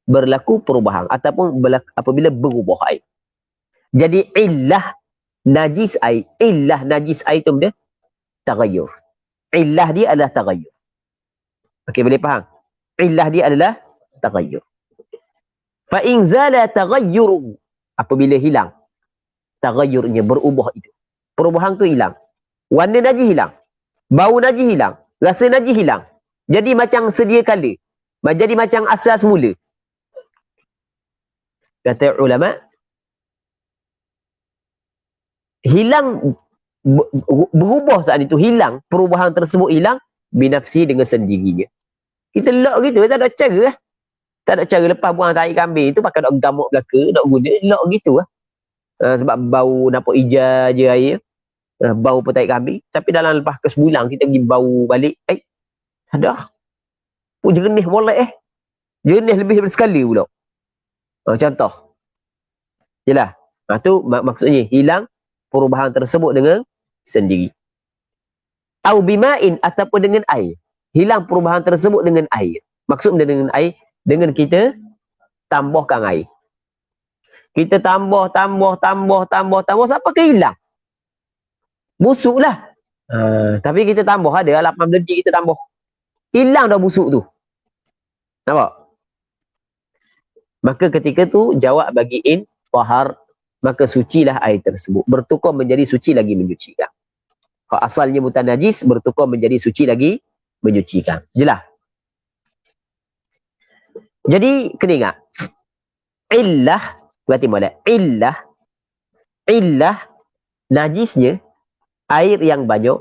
berlaku perubahan ataupun apabila berubah air. Jadi illah najis air tu benda taghayyur. Illah dia adalah taghayyur. Okey, boleh faham? Illah dia adalah taghayyur. Fa in zala taghayyuruhu, apabila hilang taghayyurnya, berubah itu. Perubahan tu hilang. Warna najis hilang. Bau najis hilang. Rasa najis hilang. Jadi macam sedia kala. Jadi macam asal semula. Kata ulama, hilang, berubah saat itu, hilang, perubahan tersebut hilang, binafsi dengan sendirinya. Kita lock gitu, tak ada cara. Tak ada cara lepas buang tahi kambing tu pakai nak gamuk belaka, nak guna, lock gitu sebab bau nampak hijau je air. Bau pun tahi kambing. Tapi dalam lepas ke sebulan kita pergi bau balik, ada. Oh, jernih molek jernih lebih daripada sekali pula. Contoh. Jelas. Tu maksudnya hilang perubahan tersebut dengan sendiri. Au bima'in, ataupun dengan air. Hilang perubahan tersebut dengan air. Maksudnya dengan air, dengan kita tambahkan air. Kita tambah sampai ke hilang. Busuklah. Tapi kita tambah, ada 8 beledi kita tambah. Hilang dah busuk tu. Nampak? Maka ketika tu jawab bagi in tahar, maka sucilah air tersebut. Bertukar menjadi suci lagi menyucikan. Kalau asalnya mutanajis, bertukar menjadi suci lagi menyucikan. Jelas? Jadi kena ingat. Illah, berarti mana? Illah najisnya air yang banyak,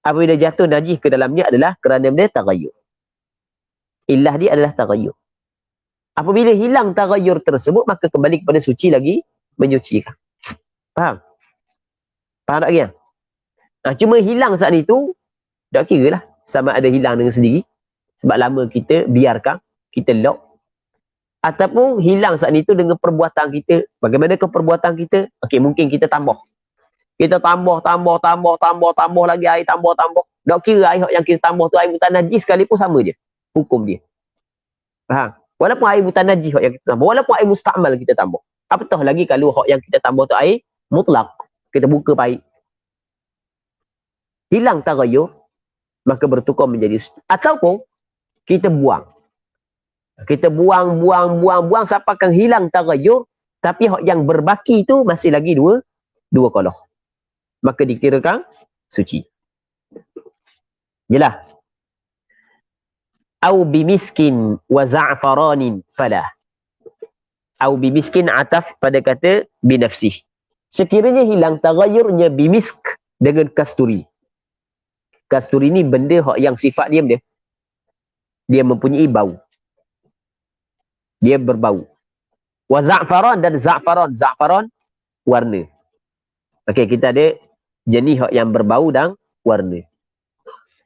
apabila jatuh najis ke dalamnya adalah kerana dia taghayyur. Illah dia adalah taghayyur. Apabila hilang taghayyur tersebut, maka kembali kepada suci lagi menyucikan. Faham? Faham tak kira? Cuma hilang saat itu, tak kira lah sama ada hilang dengan sendiri. Sebab lama kita biarkan, kita lock. Ataupun hilang saat itu dengan perbuatan kita. Bagaimanakah perbuatan kita? Okey, mungkin kita tambah. Kita tambah lagi air, tambah. Tak kira air yang kita tambah tu air mutanajis sekalipun sama je hukum dia. Faham? Walaupun air mutanajis yang kita tambah, walaupun air mustakmal kita tambah. Apatah lagi kalau hak yang kita tambah tu air mutlak. Kita buka paip. Hilang taghayyur, maka bertukar menjadi ataupun kita buang. Kita buang sampai kan hilang taghayyur, tapi hak yang berbaki tu masih lagi dua qoloh. Maka dikirakan suci. Jelas? Au bimiskin wa za'faranin falah. Au bimiskin ataf pada kata binafsih. Sekiranya hilang taghayyurnya bimisk dengan kasturi. Kasturi ni benda yang sifat dia mempunyai bau. Dia berbau. Wa za'faran dan za'faran. Za'faran warna. Okey, kita ada jenis yang berbau dan warna.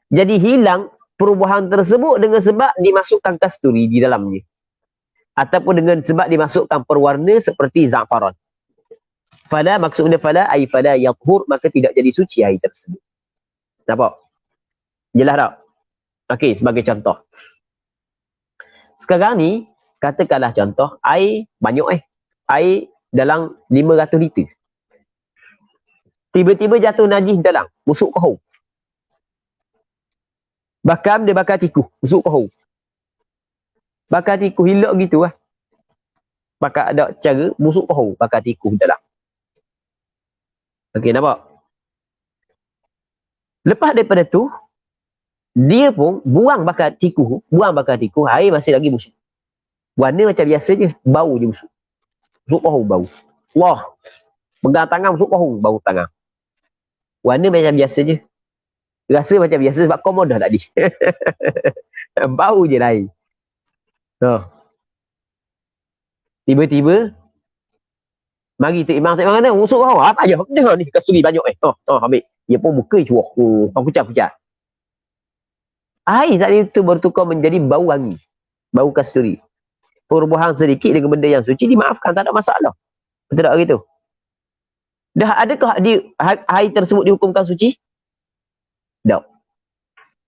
Jadi hilang perubahan tersebut dengan sebab dimasukkan kasturi di dalamnya. Ataupun dengan sebab dimasukkan perwarna seperti za'faran. Fala, maksudnya fala, ay fala yathur, maka tidak jadi suci air tersebut. Nampak? Jelas tak? Okey, sebagai contoh. Sekarang ni, katakanlah contoh, air banyak air dalam 500 liter. Tiba-tiba jatuh najis dalam, busuk kohong. Bakam dia bakar tikus, busuk kohong. Bakar tikus hilak gitu lah. Bakar ada cara, busuk kohong, bakar tikus dalam. Okey, nampak? Lepas daripada tu, dia pun buang bakar tikus, air masih lagi busuk. Warna macam biasa je, bau je busuk. Busuk kohong bau. Wah, pegang tangan busuk kohong, bau tangan. Warna macam biasa je. Rasa macam biasa sebab komodah tadi. Bau je lah air. Tiba-tiba, mari Tok Imam kata, busuk kohong. Apa aja? Dengar ni, kasturi banyak ambil. Dia pun buka cuak. Kucak-kucak. Air saat itu bertukar menjadi bau wangi. Bau kasturi. Perubahan sedikit dengan benda yang suci dimaafkan, tak ada masalah. Betul tak gitu? Dah adakah air tersebut dihukumkan suci? Tak.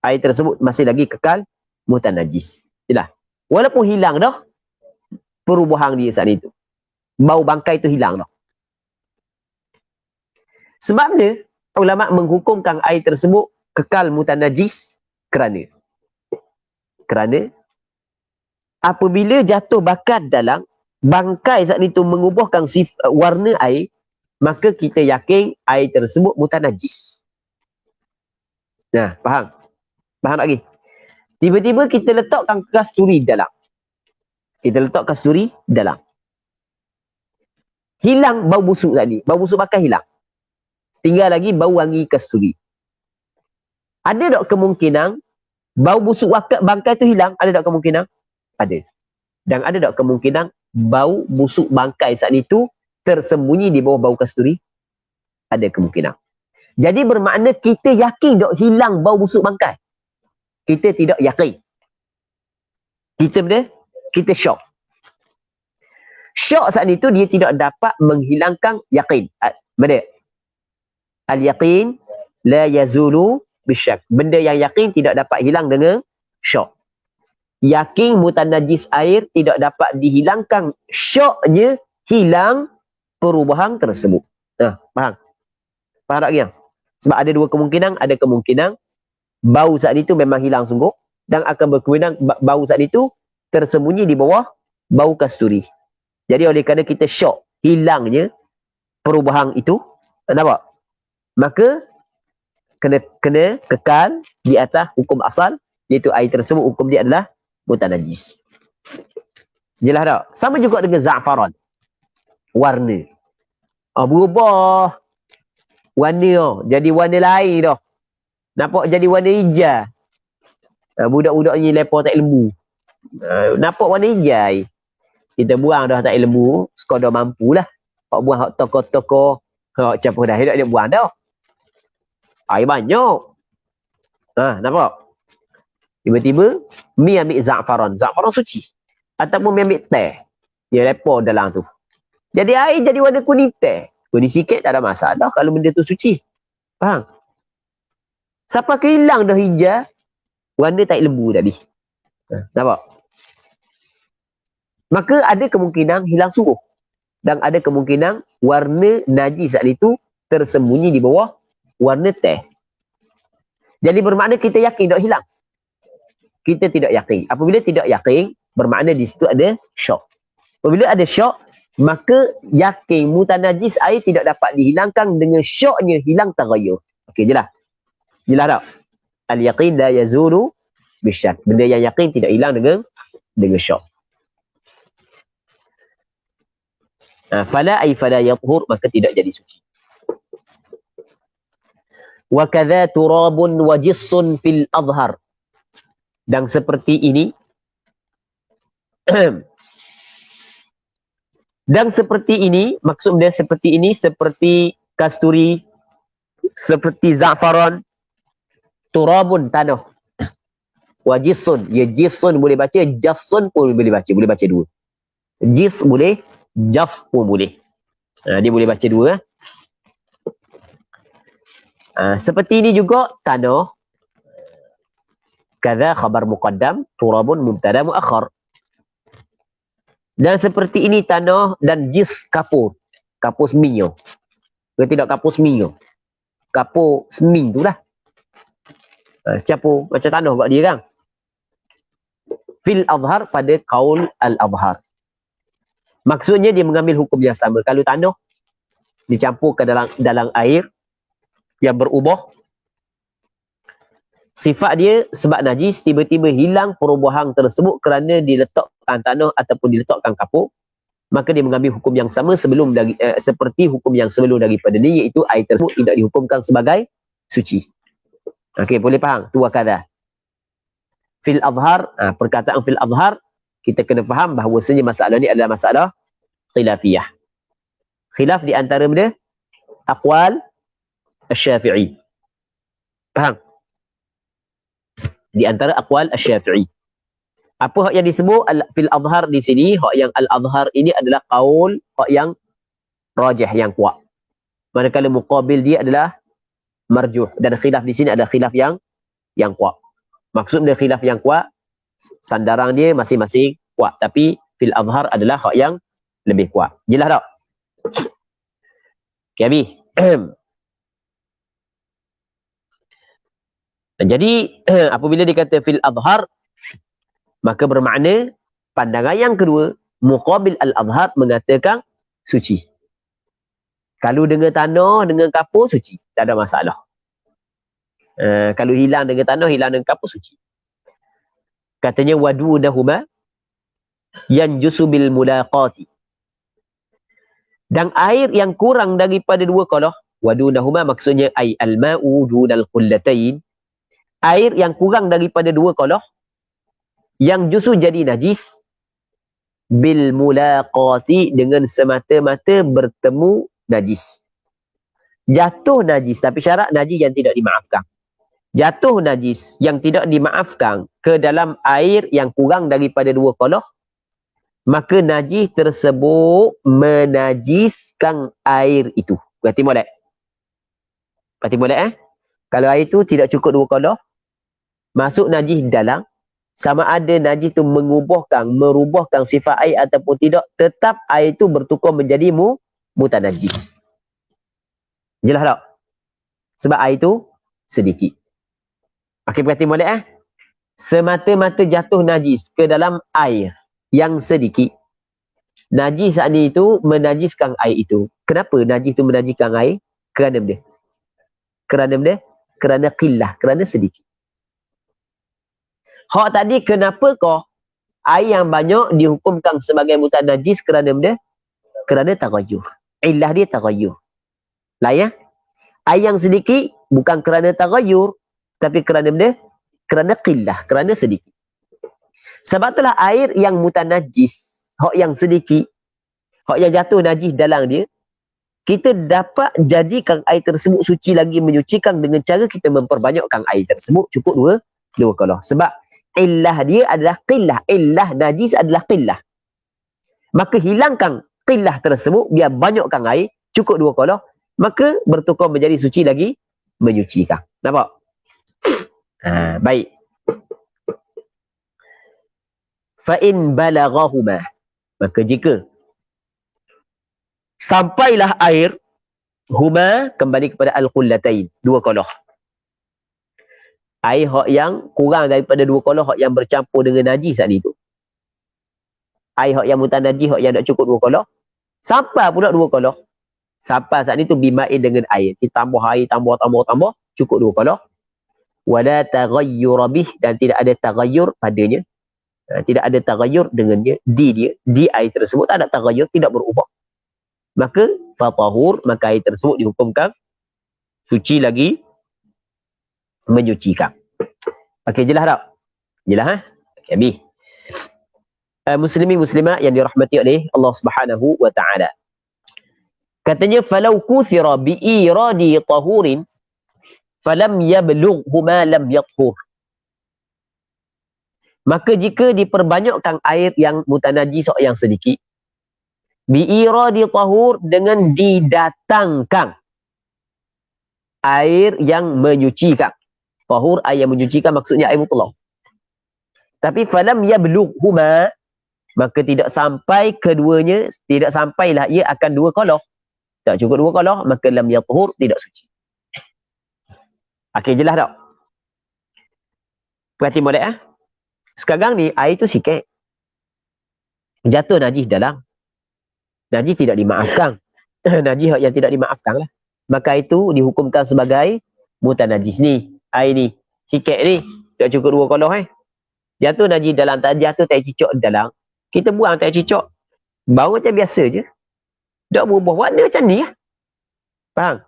Air tersebut masih lagi kekal mutanajis. Jelas. Walaupun hilang dah perubahan dia saat itu. Bau bangkai itu hilang dah. Sebabnya ulama menghukumkan air tersebut kekal mutanajis kerana apabila jatuh bakat dalam bangkai saat itu mengubahkan warna air, maka kita yakin air tersebut mutanajis. Nah, faham? Faham lagi? Tiba-tiba kita letakkan kasturi dalam. Hilang bau busuk tadi. Bau busuk bakai hilang. Tinggal lagi bau wangi kasturi. Ada tak kemungkinan bau busuk bangkai tu hilang? Ada tak kemungkinan? Ada. Dan ada tak kemungkinan bau busuk bangkai saat itu tersembunyi di bawah bau kasturi? Ada kemungkinan. Jadi bermakna kita yakin tak hilang bau busuk bangkai? Kita tidak yakin. Kita syok. Syok saat itu dia tidak dapat menghilangkan yakin. Betul? Al-yaqin la yazulu bisyak. Benda yang yakin tidak dapat hilang dengan syok. Yakin mutanajis air tidak dapat dihilangkan syoknya hilang perubahan tersebut. Faham? Faham tak yang? Sebab ada dua kemungkinan. Ada kemungkinan bau saat itu memang hilang sungguh dan akan berkemungkinan bau saat itu tersembunyi di bawah bau kasturi. Jadi oleh kerana kita syok hilangnya perubahan itu, nampak? Maka kena kekal di atas hukum asal, iaitu air tersebut hukum dia adalah mutanajis. Jelas tak? Sama juga dengan za'faran. Warna. Berubah warna jadi warna lain dah. Nampak jadi warna hijau. Budak-budak ni lepas tak lembu. Nampak warna hijau. Kita buang dah tak lembu, sekadar mampulah. Hak buang hak toko-toko, hak campur dah, dia buang dah. Air banyak. Nampak? Tiba-tiba, mi ambil za'faran. Za'faran suci. Ataupun mi ambil teh. Dia lepas dalam tu. Jadi air jadi warna kuning teh. Kuning sikit tak ada masalah kalau benda tu suci. Faham? Siapa kehilang dah hijau, warna tak lembu tadi. Nampak? Maka ada kemungkinan hilang sungguh. Dan ada kemungkinan warna najis saat itu tersembunyi di bawah warna teh. Jadi bermakna kita yakin tak hilang. Kita tidak yakin. Apabila tidak yakin, bermakna di situ ada syok. Apabila ada syok, maka yakin mutanajis air tidak dapat dihilangkan dengan syoknya hilang tagayyur. Okey, jelas? Jelas tak? Al-yaqin la yazulu bisyak. Benda yang yakin tidak hilang dengan syok. Fala ay fala yathur, maka tidak jadi suci. Wa kadza turabun wa jissun fil adhar. Dan seperti ini dan seperti ini, maksud dia seperti ini, seperti kasturi, seperti za'faran, turabun tanah, wa jissun, ya jissun boleh baca, jassun pun boleh baca dua. Jis boleh, jas pun boleh. Dia boleh baca dua. Seperti ini juga tanah, kadza khabar muqaddam, turabun mubtada muakhar. Dan seperti ini tanah dan jis kapur, kapur seminyo. Ke tidak kapur seminyo. Kapur seming tu lah. Capur macam tanah buat dia kan. Fil adhar, pada qaul al-adhar. Maksudnya dia mengambil hukum yang sama. Kalau tanah dicampur ke dalam air yang berubah, sifat dia sebab najis, tiba-tiba hilang perubahan tersebut kerana diletakkan tanah ataupun diletakkan kapur, maka dia mengambil hukum yang sama sebelum seperti hukum yang sebelum daripada dia, iaitu air tersebut tidak dihukumkan sebagai suci. Okey, boleh faham? Tu wakadha. Fil adhar, perkataan fil adhar, kita kena faham bahawasanya masalah ni adalah masalah khilafiyah. Khilaf di antara benda aqwal asy-Syafi'i. Faham? Di antara aqwal asy-Syafi'i. Apa hak yang disebut fil adhar di sini? Hak yang al-adhar ini adalah qaul hak yang rajih, yang kuat. Manakala muqabil dia adalah marjuh, dan khilaf di sini adalah khilaf yang kuat. Maksud dia khilaf yang kuat, sandaran dia masing-masing kuat, tapi fil adhar adalah hak yang lebih kuat. Jelas tak? Okay, Abi. Jadi apabila dikata fil adhar, maka bermakna pandangan yang kedua, muqabil al-adhar, mengatakan suci. Kalau dengan tanah, dengan kapur, suci. Tak ada masalah. Kalau hilang dengan tanah, hilang dengan kapur, suci. Katanya wadunahuma yanjusu bil mulaqati. Dan air yang kurang daripada dua kolah, wadunahuma maksudnya ay al-ma'u dunal qullatain, air yang kurang daripada dua kolah yang justru jadi najis bil mulaqati, dengan semata-mata bertemu najis. Jatuh najis, tapi syarat najis yang tidak dimaafkan. Jatuh najis yang tidak dimaafkan ke dalam air yang kurang daripada dua kolah, maka najis tersebut menajiskan air itu. Berarti boleh? Berarti boleh Kalau air itu tidak cukup dua kolah, masuk najis dalam, sama ada najis itu merubahkan sifat air ataupun tidak, tetap air itu bertukar menjadi mutanajis. Jelas tak? Sebab air itu sedikit. Okey, berarti boleh semata-mata jatuh najis ke dalam air yang sedikit, najis saat itu menajiskan air itu. Kenapa najis itu menajiskan air? Kerana dia. Kerana qillah, kerana sedikit. Hak tadi kenapa kau air yang banyak dihukumkan sebagai mutanajis kerana dia? Kerana taghayyur. Illah dia taghayyur. Layan? Air yang sedikit bukan kerana taghayyur, tapi kerana dia? Kerana qillah, kerana sedikit. Sebab itulah air yang mutanajis, hak yang sedikit, hak yang jatuh najis dalam dia, kita dapat jadikan air tersebut suci lagi, menyucikan dengan cara kita memperbanyakkan air tersebut cukup dua kolah. Sebab illah dia adalah qillah. Illah najis adalah qillah. Maka hilangkan qillah tersebut, biar banyakkan air, cukup dua kolah, maka bertukar menjadi suci lagi, menyucikan. Nampak? Baik. Fa'in balaghahuma, maka jika sampailah air, huma kembali kepada al-qullatain, dua kolah. Air hak yang kurang daripada dua kolah, hak yang bercampur dengan najis saat itu. Air hak yang mutanajis, hak yang tak cukup dua kolah. Sampai pula dua kolah. Sampai saat itu bimain dengan air. Kita tambah air, tambah, cukup dua kolah. Wala taghayyur bih, dan tidak ada taghayyur padanya. Tidak ada taghayyur dengannya, di air tersebut tak ada taghayyur, tidak berubah. Maka fatahur, maka air tersebut dihukumkan suci lagi, menyucikan. Okey, jelas tak? Jelas ha? Okey, habis. Muslimin muslimat yang dirahmati oleh Allah Subhanahu wa taala. Katanya falau kuthira bi iradi tahurin falam yablughu ma lam yathur. Maka jika diperbanyakkan air yang mutanajis atau yang sedikit, bi iradi tahur dengan didatangkan air yang menyucikan. Tahur air yang menyucikan maksudnya air mutlak. Tapi falam yablughuma, maka tidak sampai keduanya, tidak sampailah ia akan dua qalah. Tak cukup dua qalah, maka lam yathur, tidak suci. Okey, jelas tak? Perhati molek ah. Sekarang ni air tu sikit. Jatuh najis dalam. Najis tidak dimaafkan. Najis yang tidak dimaafkan lah. Maka itu dihukumkan sebagai mutanajis ni. Air ni. Sikit ni. Tak cukup dua qalah Jatuh najis dalam, tak jatuh tak cicak dalam. Kita buang tak cicak. Bau macam biasa je. Tak berubah warna macam ni lah. Faham?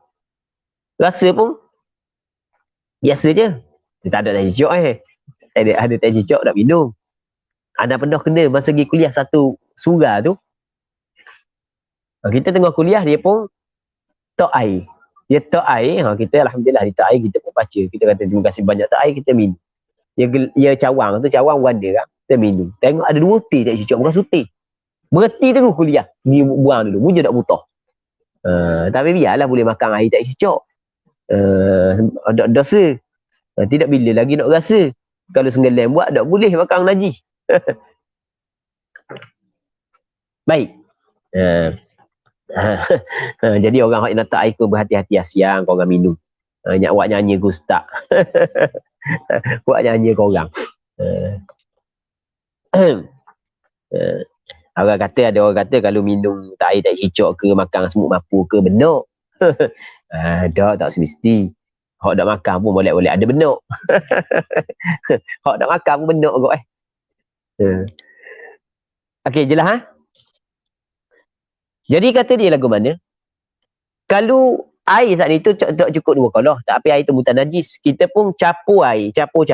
Rasa pun biasa je. Tak ada tak cicak ada tak cicak tak minum. Anda pernah kena masa pergi kuliah satu surah tu. Kita tengah kuliah dia pun tak air. Dia tak air. Kita alhamdulillah dia tak air, kita pun baca. Kita kata terima kasih banyak tak air, kita minum. Dia cawang tu, cawang warna kan. Kita minum. Tengok ada dua teh tak cicak, bukan sutik. Berhenti terus kuliah. Dia buang dulu. Mujur tak butah. Tapi biarlah boleh makan air tak cicak. Ada dosa. Tidak bila lagi nak rasa. Kalau senggelam buat, tak boleh makan najis. Baik. Jadi orang yang nak tak air pun berhati-hati siang kau orang minum. Buat nyanyi ke ustaz. Buat nyanyi ke orang. Orang kata, ada orang kata kalau minum tak air tak cicak ke, makan semut mapu ke, benak. Tak semesti. Hak nak makan pun boleh-boleh ada benak. Hak nak makan pun benak kot Okey, jelas ha? Jadi kata dia lagu mana? Kalau air saat ni tu tak cukup dua qalah, tapi air tu mutanajis, kita pun capur air, capur,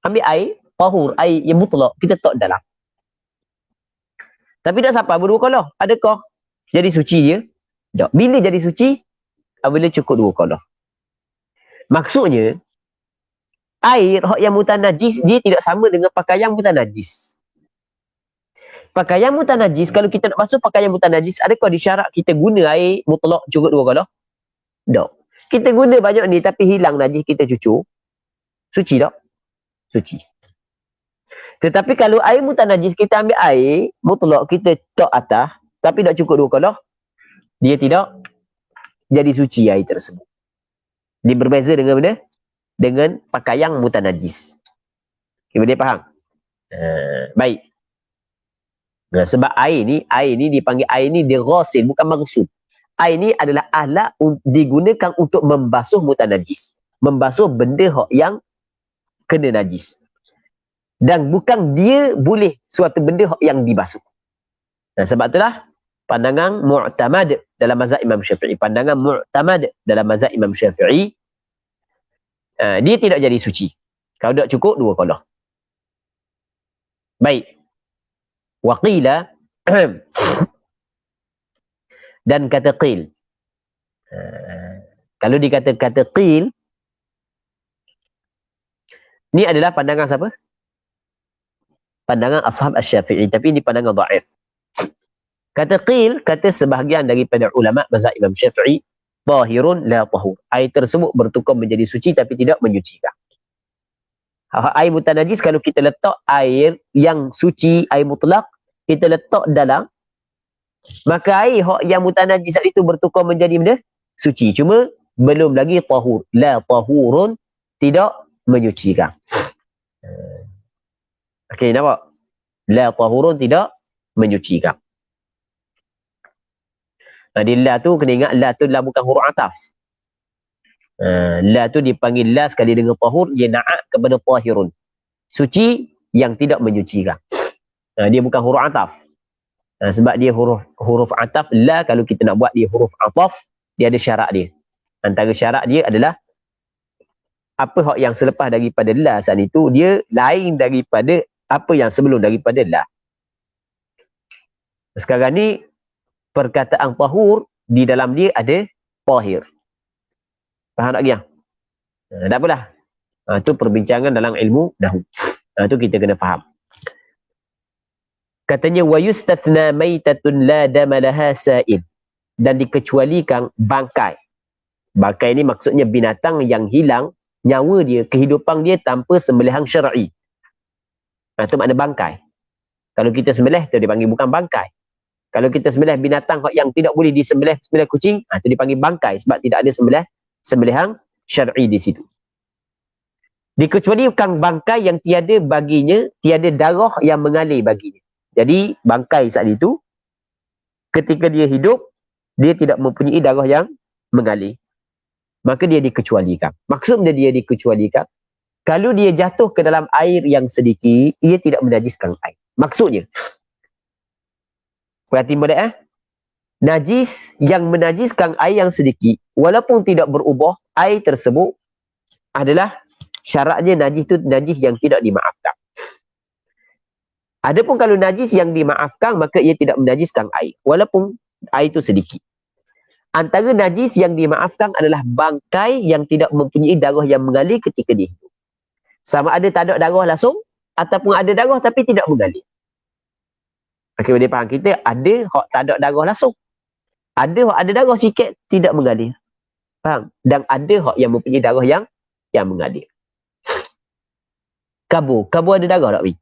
ambil air tahur, air yang mutlak, kita tak dalam. Tapi dah sampai berdua qalah, adakah jadi suci dia? Tak. Bila jadi suci? Apabila cukup dua qalah. Maksudnya air yang mutanajis dia tidak sama dengan pakaian mutanajis. Pakaian mutanajis, kalau kita nak basuh pakaian mutanajis, adakah disyarat kita guna air mutlak cukup dua qalah? Tak. Kita guna banyak ni tapi hilang najis, kita cucuk. Suci tak? Suci. Tetapi kalau air mutanajis, kita ambil air mutlak, kita tok atas, tapi tak cukup dua qalah, dia tidak jadi suci air tersebut. Dia berbeza dengan mana? Dengan pakaian mutanajis. Boleh faham? Baik. Sebab air ni dipanggil air ni dighasil, bukan maghsul. Air ni adalah alat digunakan untuk membasuh mutanajis. Membasuh benda yang kena najis. Dan bukan dia boleh suatu benda yang dibasuh. Sebab itulah pandangan mu'tamad dalam mazhab Imam Syafi'i. Pandangan mu'tamad dalam mazhab Imam Syafi'i, dia tidak jadi suci. Kalau tak cukup dua qalah. Baik. Waqila dan kata qil. Kalau dikata qil, ni adalah pandangan siapa? Pandangan ashab asy-Syafi'i, tapi ini pandangan dhaif. Kata qil, kata sebahagian daripada ulama mazhab Imam Syafi'i, zahirun la tahur. Air tersebut bertukar menjadi suci tapi tidak menyucikan. Air mutanajis, kalau kita letak air yang suci, air mutlak, kita letak dalam, maka air yang mutanajis itu bertukar menjadi benda suci. Cuma belum lagi tahur. La tahurun, tidak menyucikan. Okey, nampak? La tahurun, tidak menyucikan. Di la tu kena ingat, la tu la bukan huruf ataf. La tu dipanggil la sekali dengan tahur, dia na'at kepada tahirun. Suci yang tidak menyucikan. Dia bukan huruf ataf. Sebab dia huruf ataf, la kalau kita nak buat dia huruf ataf, dia ada syarat dia. Antara syarat dia adalah apa hak yang selepas daripada la saat itu, dia lain daripada apa yang sebelum daripada la. Sekarang ni, perkataan tahur, di dalam dia ada tahir. Faham tak Giang? Tak apalah. Itu perbincangan dalam ilmu nahwu. Itu kita kena faham. Katanya, wa yustathna maitatun la dama laha sa'il. Dan dikecualikan bangkai. Bangkai ini maksudnya binatang yang hilang nyawa dia, kehidupan dia tanpa sembelihan syar'i. Itu makna bangkai. Kalau kita sembelih, itu dipanggil bukan bangkai. Kalau kita sembelih binatang yang tidak boleh disembelih, sembelih kucing, itu dipanggil bangkai sebab tidak ada sembelihan syar'i di situ. Dikecualikan bangkai yang tiada baginya, tiada darah yang mengalir baginya. Jadi bangkai saat itu, ketika dia hidup, dia tidak mempunyai darah yang mengalir. Maka dia dikecualikan. Maksudnya dia dikecualikan, kalau dia jatuh ke dalam air yang sedikit, ia tidak menajiskan air. Maksudnya, perhatikan balik najis yang menajiskan air yang sedikit, walaupun tidak berubah, air tersebut adalah syaratnya najis itu najis yang tidak dimaafkan. Adapun kalau najis yang dimaafkan, maka ia tidak menajiskan air, walaupun air itu sedikit. Antara najis yang dimaafkan adalah bangkai yang tidak mempunyai darah yang mengalir ketika dia hidup. Sama ada tak ada darah langsung, ataupun ada darah tapi tidak mengalir. Okey, boleh faham? Kita ada hak tak ada darah langsung. Ada hak ada darah sikit, tidak mengalir. Faham? Dan ada hak yang mempunyai darah yang mengalir. Kabur ada darah tak, Wi?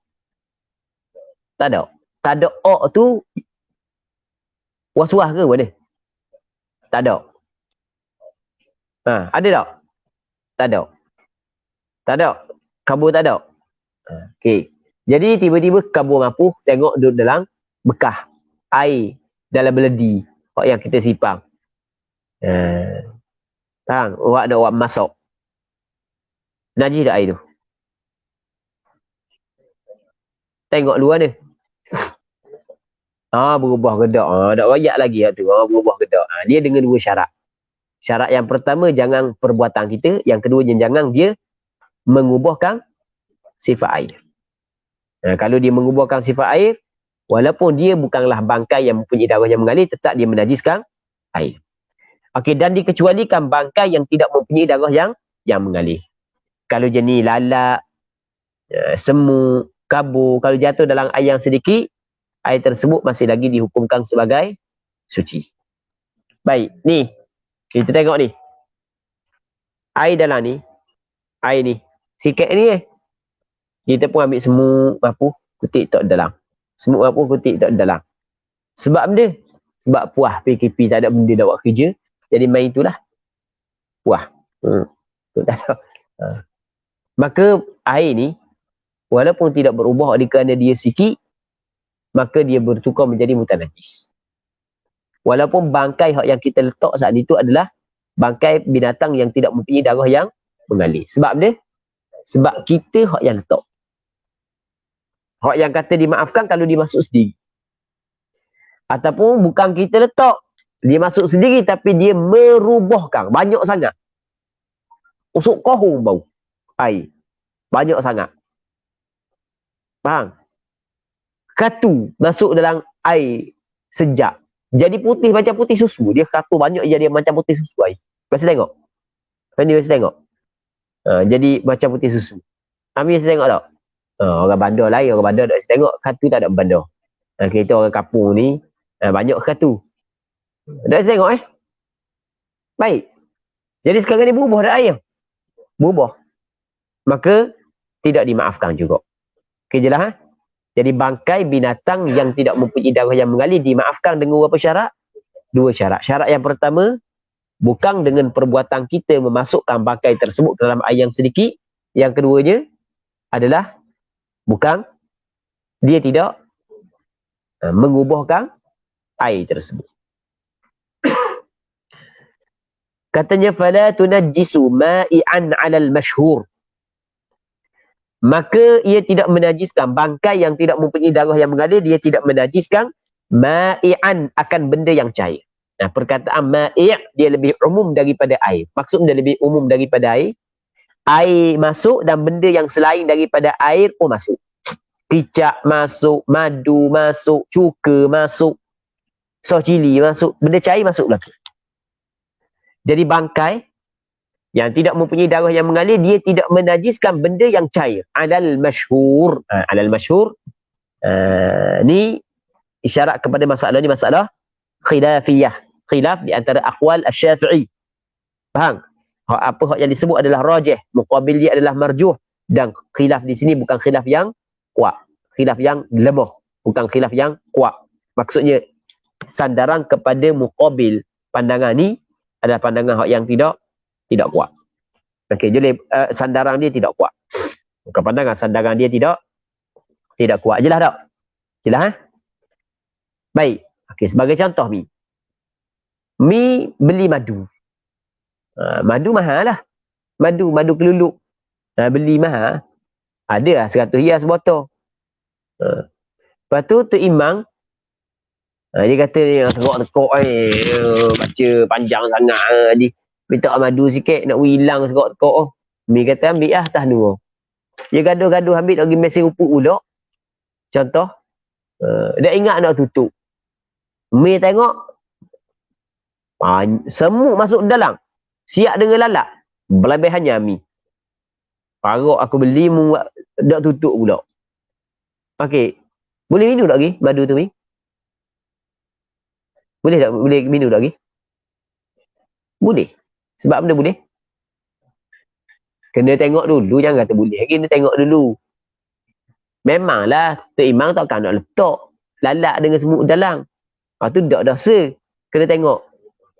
Tak ada. Tak ada tu was-was ke mana? Tak ada. Ada tak? Tak ada. Tak ada. Kabur tak ada. Okey. Jadi tiba-tiba kabur mampu tengok duduk dalam bekas air dalam beledi yang kita sipang. Tang, awak masak. Najis tak air tu? Tengok luar ni. Berubah ke tak? Tak wayak lagi tu. Berubah ke tak? Dia dengan dua syarat. Syarat yang pertama, jangan perbuatan kita. Yang kedua, jangan dia mengubahkan sifat air. Kalau dia mengubahkan sifat air, walaupun dia bukanlah bangkai yang mempunyai darah yang mengalir, tetap dia menajiskan air. Okey, dan dikecualikan bangkai yang tidak mempunyai darah yang mengalir. Kalau jenis lalat, semut, kabur, kalau jatuh dalam air yang sedikit, air tersebut masih lagi dihukumkan sebagai suci. Baik, ni. Kita tengok ni. Air dalam ni. Air ni. Sikit ni kita pun ambil semut, kutik tak dalam. Semut kutik tak dalam. Sebab benda? Sebab puas PKP tak ada benda nak buat kerja. Jadi main itulah. Puas. Tak ada. Maka air ni, walaupun tidak berubah oleh kerana dia sikit, maka dia bertukar menjadi mutanajis. Walaupun bangkai yang kita letak saat itu adalah bangkai binatang yang tidak mempunyai darah yang mengalir. Sebab dia? Sebab kita yang letak. Hak yang kata dimaafkan kalau dia masuk sendiri. Ataupun bukan kita letak. Dia masuk sendiri tapi dia merubahkan. Banyak sangat. Usuk kohong bau. Air. Banyak sangat. Faham? Katu masuk dalam air sejak. Jadi putih macam putih susu. Dia katu banyak jadi macam putih susu air. Biasa tengok? Biasa tengok? Jadi macam putih susu. Ambil biasa tengok tak? Orang bandar lain, orang bandar tak biasa tengok. Katu tak ada bandar. Kita orang kampung ni, banyak katu. Tak biasa tengok Baik. Jadi sekarang ni berubah dah air. Berubah. Maka tidak dimaafkan juga. Okey jelas Jadi bangkai binatang yang tidak mempunyai darah yang mengalir dimaafkan dengan berapa syarat? Dua syarat. Syarat yang pertama, bukan dengan perbuatan kita memasukkan bangkai tersebut dalam air yang sedikit. Yang keduanya adalah bukan dia tidak mengubahkan air tersebut. Katanya fala tunajjisu ma'i'an 'alal mashhur. Maka ia tidak menajiskan bangkai yang tidak mempunyai darah yang mengalir, dia tidak menajiskan ma'i'an akan benda yang cair. Perkataan ma'i' dia lebih umum daripada air. Maksudnya lebih umum daripada air. air masuk dan benda yang selain daripada air pun masuk. Kicap masuk, madu masuk, cuka masuk, sos cili masuk, benda cair masuk belaka. Jadi bangkai yang tidak mempunyai darah yang mengalir, dia tidak menajiskan benda yang cair. Alal masyhur. Alal masyhur. Ni isyarat kepada masalah ni, masalah khilafiyah. Khilaf di antara aqwal asy-Syafi'i. Faham? Apa yang disebut adalah rajih, muqabil dia adalah marjuh, dan khilaf di sini bukan khilaf yang kuat, khilaf yang lemah, bukan khilaf yang kuat. Maksudnya sandaran kepada muqabil pandangan ni adalah pandangan yang tidak kuat. Okey, jadi sandaran dia tidak kuat. Bukan pandangan, sandaran dia tidak kuat. Jelas tak? Jelas Baik. Okey, sebagai contoh Mi beli madu. Madu mahal lah. Madu keluluk. Beli mahal. Ada lah 100 hias botol. Lepas tu Imam, dia kata ni serok tekok baca panjang sangat ni. Minta madu sikit nak hilang serok tekok. Mi kata ambil lah atas dua. Dia gaduh-gaduh ambil lagi mesin upuk pula. Contoh. Dia ingat nak tutup. Mi tengok semut masuk dalam. Siap dengan lalat. Berlebihannya Mi. Parok aku beli dak tutup pula. Okey. Boleh minum tak lagi madu tu Mi? Boleh minum tak lagi? Boleh. Sebab benda boleh? Kena tengok dulu, jangan kata boleh. Kena tengok dulu. Memanglah Tok Imam takkan nak letak lalat dengan semut dalam. Tu tak dosa. Kena tengok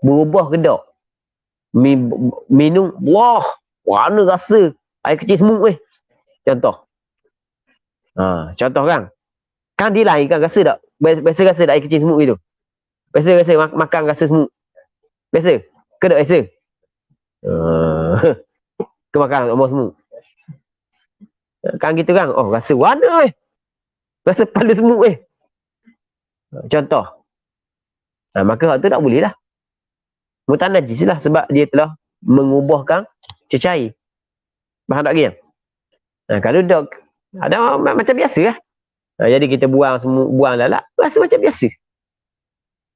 berubah ke tak. Minum, wah, mana rasa air kecil semut contoh. Contoh kan. Kan dia lain kan, rasa tak? Biasa rasa tak air kecil semut itu? Biasa rasa makan rasa semut? Biasa? Ke tak biasa? Ke makan omor semut? Kan gitu kan? Oh, rasa warna rasa pada semut contoh. Maka hal tu tak boleh lah. Mutanajis lah, sebab dia telah mengubahkan cecair. Faham tak lagi? Kalau dok ada macam biasa lah. Jadi kita buang lalat, rasa macam biasa.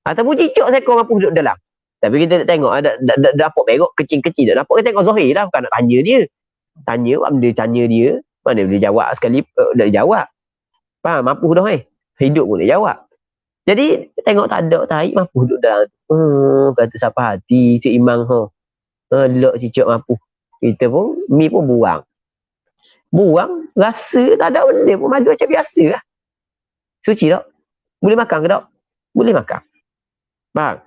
Ataupun cicak seekor mampu duduk dalam. Tapi kita tak tengok, ada dapat berok kecil-kecil. Tak dapat, kita tengok zahir lah, bukan nak tanya dia. Tanya, benda tanya dia, mana boleh jawab sekali, tak jawab. Faham? Mampu dah hidup pun dia jawab. Jadi tengok tak ada tarik, mampu duduk dalam. Kata siapa hati Cik Imam lok cicak mampu. Kita pun Mi pun buang rasa tak ada benda pun, madu macam biasa lah. Suci tak? Boleh makan ke tak? Boleh makan. Faham?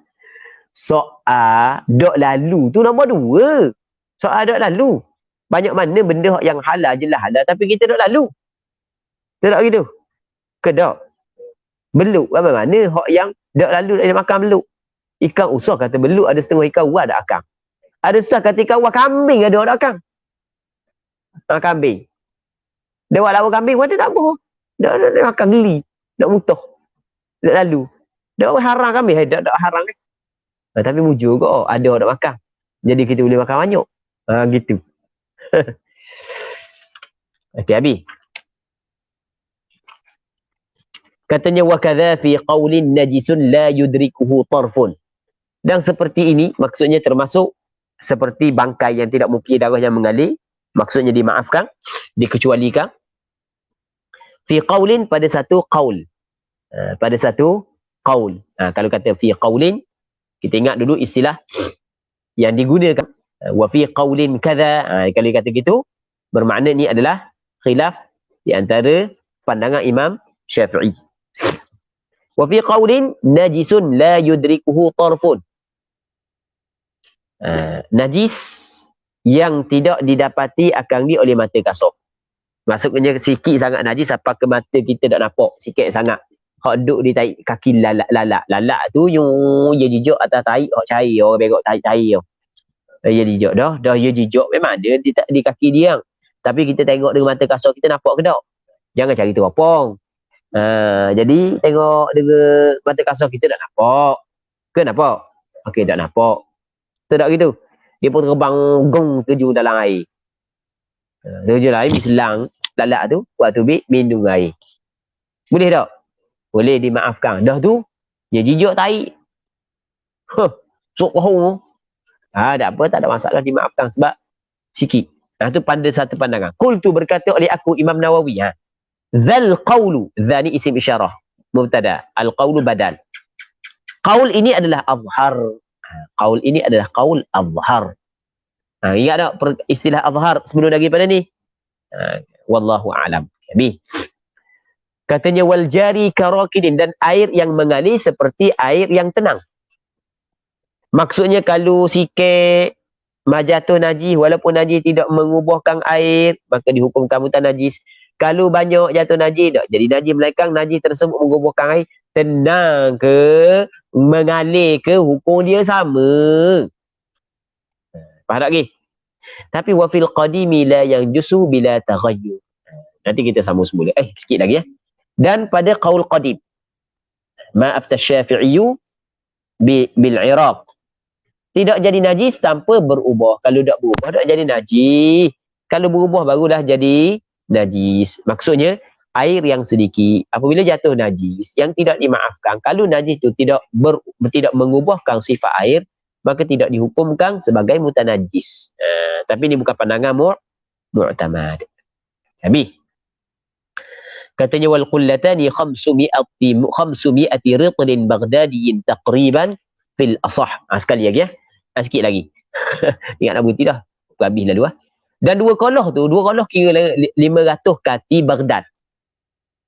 Soal dok lalu tu nombor 2. Soal dok lalu. Banyak mana benda yang halal jelas halal, tapi kita dok lalu. Tak gitu? Ke tak? Beluk apa mana hak yang dok lalu nak makan beluk. Ikan usah kata beluk, ada setengah ikan uar ada akang. Ada susah kata ikan uar kambing ada akang. Kambing. Dia buat lawa kambing, mana tak apa. Dak makan geli, dak mutuh. Dak lalu. Dak haram kambing, dak haram tapi mujur kok ada orang nak makan. Jadi kita boleh makan banyak. Gitu. Okey, habis. Katanya wa kadza fi qaulin najisun la yudrikuhu tarfun. Dan seperti ini maksudnya termasuk seperti bangkai yang tidak mempunyai darah yang mengalir, maksudnya dimaafkan, dikecualikan. Fi qaulin, pada satu qaul. Pada satu qaul. Kalau kata fi qaulin, kita ingat dulu istilah yang digunakan. Wa fi qaulin kadza. Kalau kata gitu, bermakna ni adalah khilaf di antara pandangan Imam Syafi'i. Wa fi qaulin najisun la yudrikuhu tarfun. Najis yang tidak didapati akang dia oleh mata kasar. Maksudnya sikit sangat najis apa ke mata kita tak nampak, sikit sangat. Hak duduk di tahi kaki lalat tu dia jijak atas tahi hak cair orang berok tahi dia jijak dah dia jijak memang dia di kaki dia. Tapi kita tengok dengan mata kasar kita nampak ke tak? Jangan cari teropong. Jadi tengok dengan mata kasar kita tak nampak. Ke nampak? Okey, tak nampak. Tak gitu. Dia pun terbang gong terjun dalam air. Tujuh air selang lalak tu waktu minum air. Boleh tak? Boleh dimaafkan. Dah tu dia jijuk tahi. Sok kohong. Tak apa, tak ada masalah dimaafkan sebab sikit. Tu pada satu pandangan. Qultu berkata oleh aku Imam Nawawi. Zal qawlu. Zal ni isim isyarah. Mubtada. Al qawlu badal. Qaul ini adalah azhar. Qaul ini adalah qaul azhar. Ingat tak istilah azhar sebelum daripada ni? Wallahu a'lam. Habis. Katanya wal jari karakidin, dan air yang mengalir seperti air yang tenang. Maksudnya kalau sikit majatuh najis, walaupun najis tidak mengubahkan air, maka dihukumkan mutan najis. Kalau banyak jatuh najis, tak jadi najis, melainkan najis tersebut mengubahkan air, tenang ke, mengalir ke, hukum dia sama. Faham tak lagi? Tapi wafil qadimi la yang jusu bila taghayyur. Nanti kita sambung semula. Sikit lagi ya. Dan pada qaul qadim, ma afta syafi'iyu bil Iraq, tidak jadi najis tanpa berubah. Kalau tak berubah tak jadi najis. Kalau berubah barulah jadi najis. Maksudnya air yang sedikit apabila jatuh najis yang tidak dimaafkan, kalau najis itu tidak mengubahkan sifat air, maka tidak dihukumkan sebagai mutanajis. Tapi ini bukan pandangan mu'tamad. Habis. Katanya wal qullatani 500 ritrin baghdadiyin taqriban fil asah. Sekali lagi ya. Sikit lagi. Ingat nak berhenti dah. Habis lalu ah. Dan dua kolah kira 500 kati Baghdad.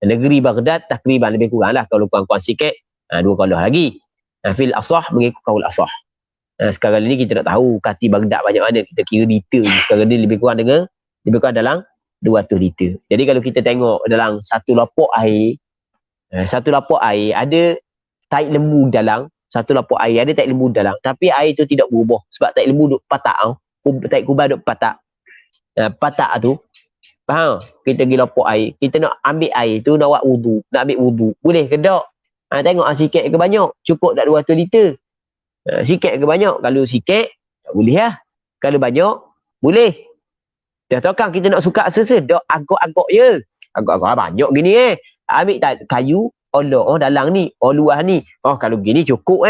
Negeri Baghdad takriban lebih kurang lah, kalau kurang-kurang sikit. Dua kolah lagi. Fil asah mengikut kaul asah. Sekarang ni kita tak tahu kati Baghdad banyak mana, kita kira liter. Sekarang ni lebih kurang dalam 200 liter. Jadi kalau kita tengok dalam satu lapak air ada taik lembu dalam, satu lapak air ada taik lembu dalam, tapi air tu tidak berubah sebab taik lembu duk patak taik kubah duk patak. Patak tu, faham? Kita pergi lapak air, kita nak ambil air tu, nak ambil wudu. Boleh ke tak? Tengok sikit ke banyak, cukup tak 200 liter? Sikit ke banyak? Kalau sikit tak boleh lah. Kalau banyak boleh. Dah tahu kan kita nak suka sesa, dak agak-agak je. Agak-agak banyak gini Ambil tak kayu, dalam ni, luar ni. Kalau gini cukup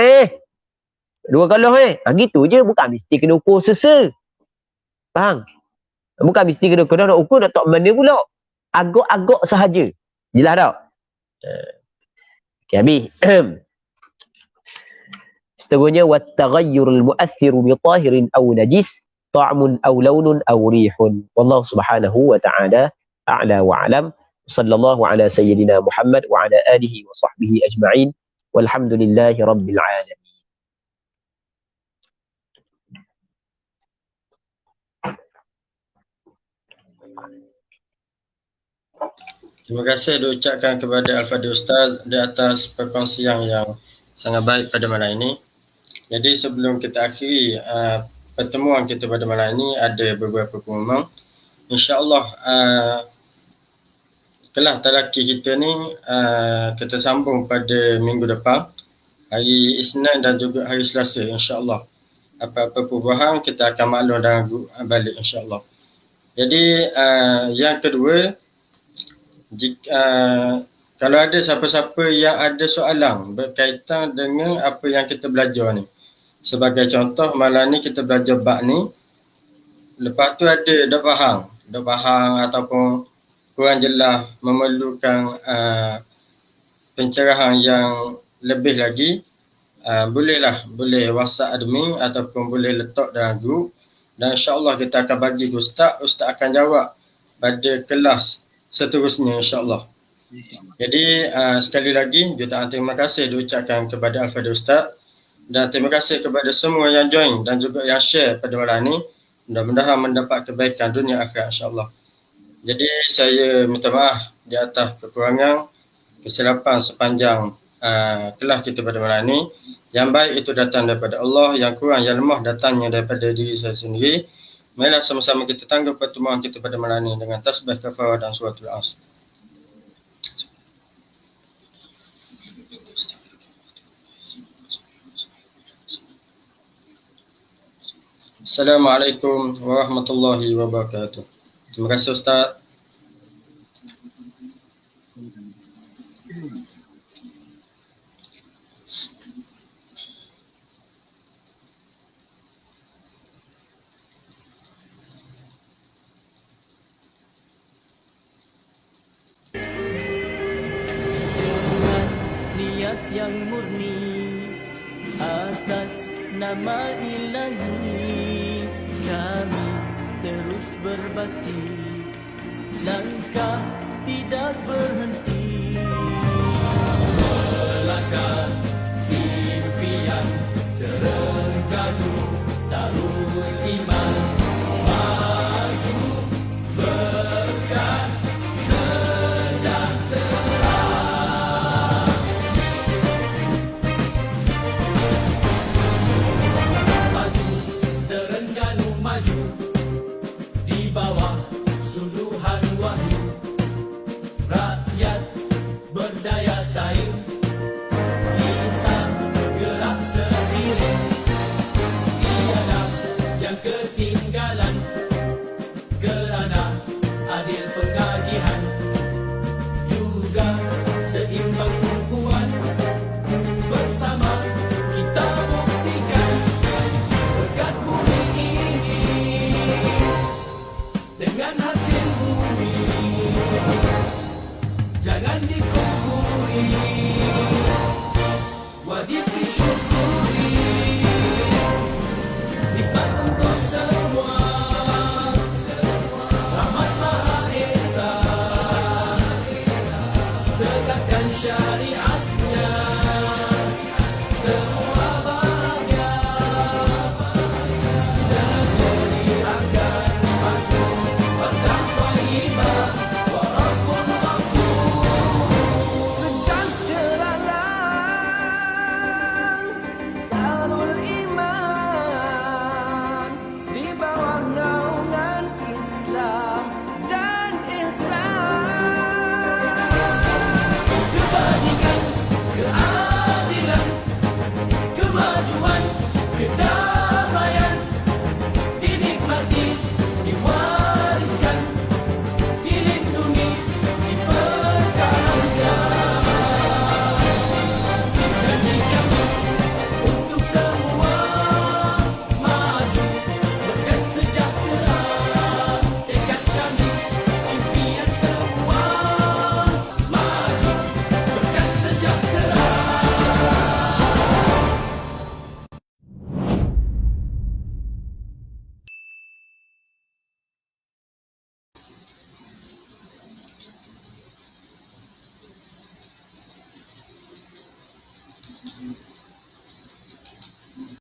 dua kolah gitu je, bukan mesti kena ukur sesa. Faham? Bukan mesti kena nak ukur, nak tak mana pula. Agak-agak sahaja. Jelas tak? Habis. Seterusnya wat-taghayyurul mu'athiru bi tahirin aw najis ta'mun aw launun aw rihun. Wallahu subhanahu wa ta'ala a'la wa a'lam. Sallallahu ala sayyidina Muhammad wa ala alihi wa sahbihi ajma'in. Walhamdulillahi rabbil alamin. Terima kasih diucapkan kepada Al-Fadhil Ustaz di atas perkongsian yang sangat baik pada malam ini. Jadi sebelum kita akhiri pertemuan kita pada malam ini, ada beberapa pengumuman. InsyaAllah kelas talaki kita ni kita sambung pada minggu depan, hari Isnin dan juga hari Selasa, insyaAllah. Apa-apa perubahan kita akan maklum dan balik, insyaAllah. Jadi yang kedua, kalau ada siapa-siapa yang ada soalan berkaitan dengan apa yang kita belajar ni, sebagai contoh malam ni kita belajar bab ni, lepas tu ada dah faham ataupun kurang jelas, memerlukan pencerahan yang lebih lagi, boleh WhatsApp admin ataupun boleh letak dalam grup, dan insyaAllah kita akan bagi ke Ustaz akan jawab pada kelas seterusnya, insyaAllah. Jadi sekali lagi jutaan terima kasih diucapkan kepada Al-Fadhil Ustaz, dan terima kasih kepada semua yang join dan juga yang share pada malam ni. Mudah-mudahan mendapat kebaikan dunia akhirat, insyaAllah. Jadi saya minta maaf di atas kekurangan kesilapan sepanjang kelas kita pada malam ni. Yang baik itu datang daripada Allah, yang kurang, yang lemah datangnya daripada diri saya sendiri. Marilah sama-sama kita tangguh pertemuan kita pada malam ni dengan tasbih kafarah dan suratul Asr. Assalamualaikum warahmatullahi wabarakatuh. Terima kasih Ustaz. Niat yang murni atas nama Ilahi, kami terus berbakti, langkah tidak berhenti, melangkah impian terengganu Darul Iman, maju berkat sejahtera. Maju Terengganu, maju di bawah suluhan wahyu, rakyat berdaya saing, kita gerak seiring, tiada yang ketinggalan, kerana adil pengagihan, juga seimbang tumpuan, bersama kita buktikan berkat bumi ini dengan hasil bumi, jangan dikufuri, wajib disyukuri, nikmat untuk semua, rahmat Maha Esa, tegakkan syariat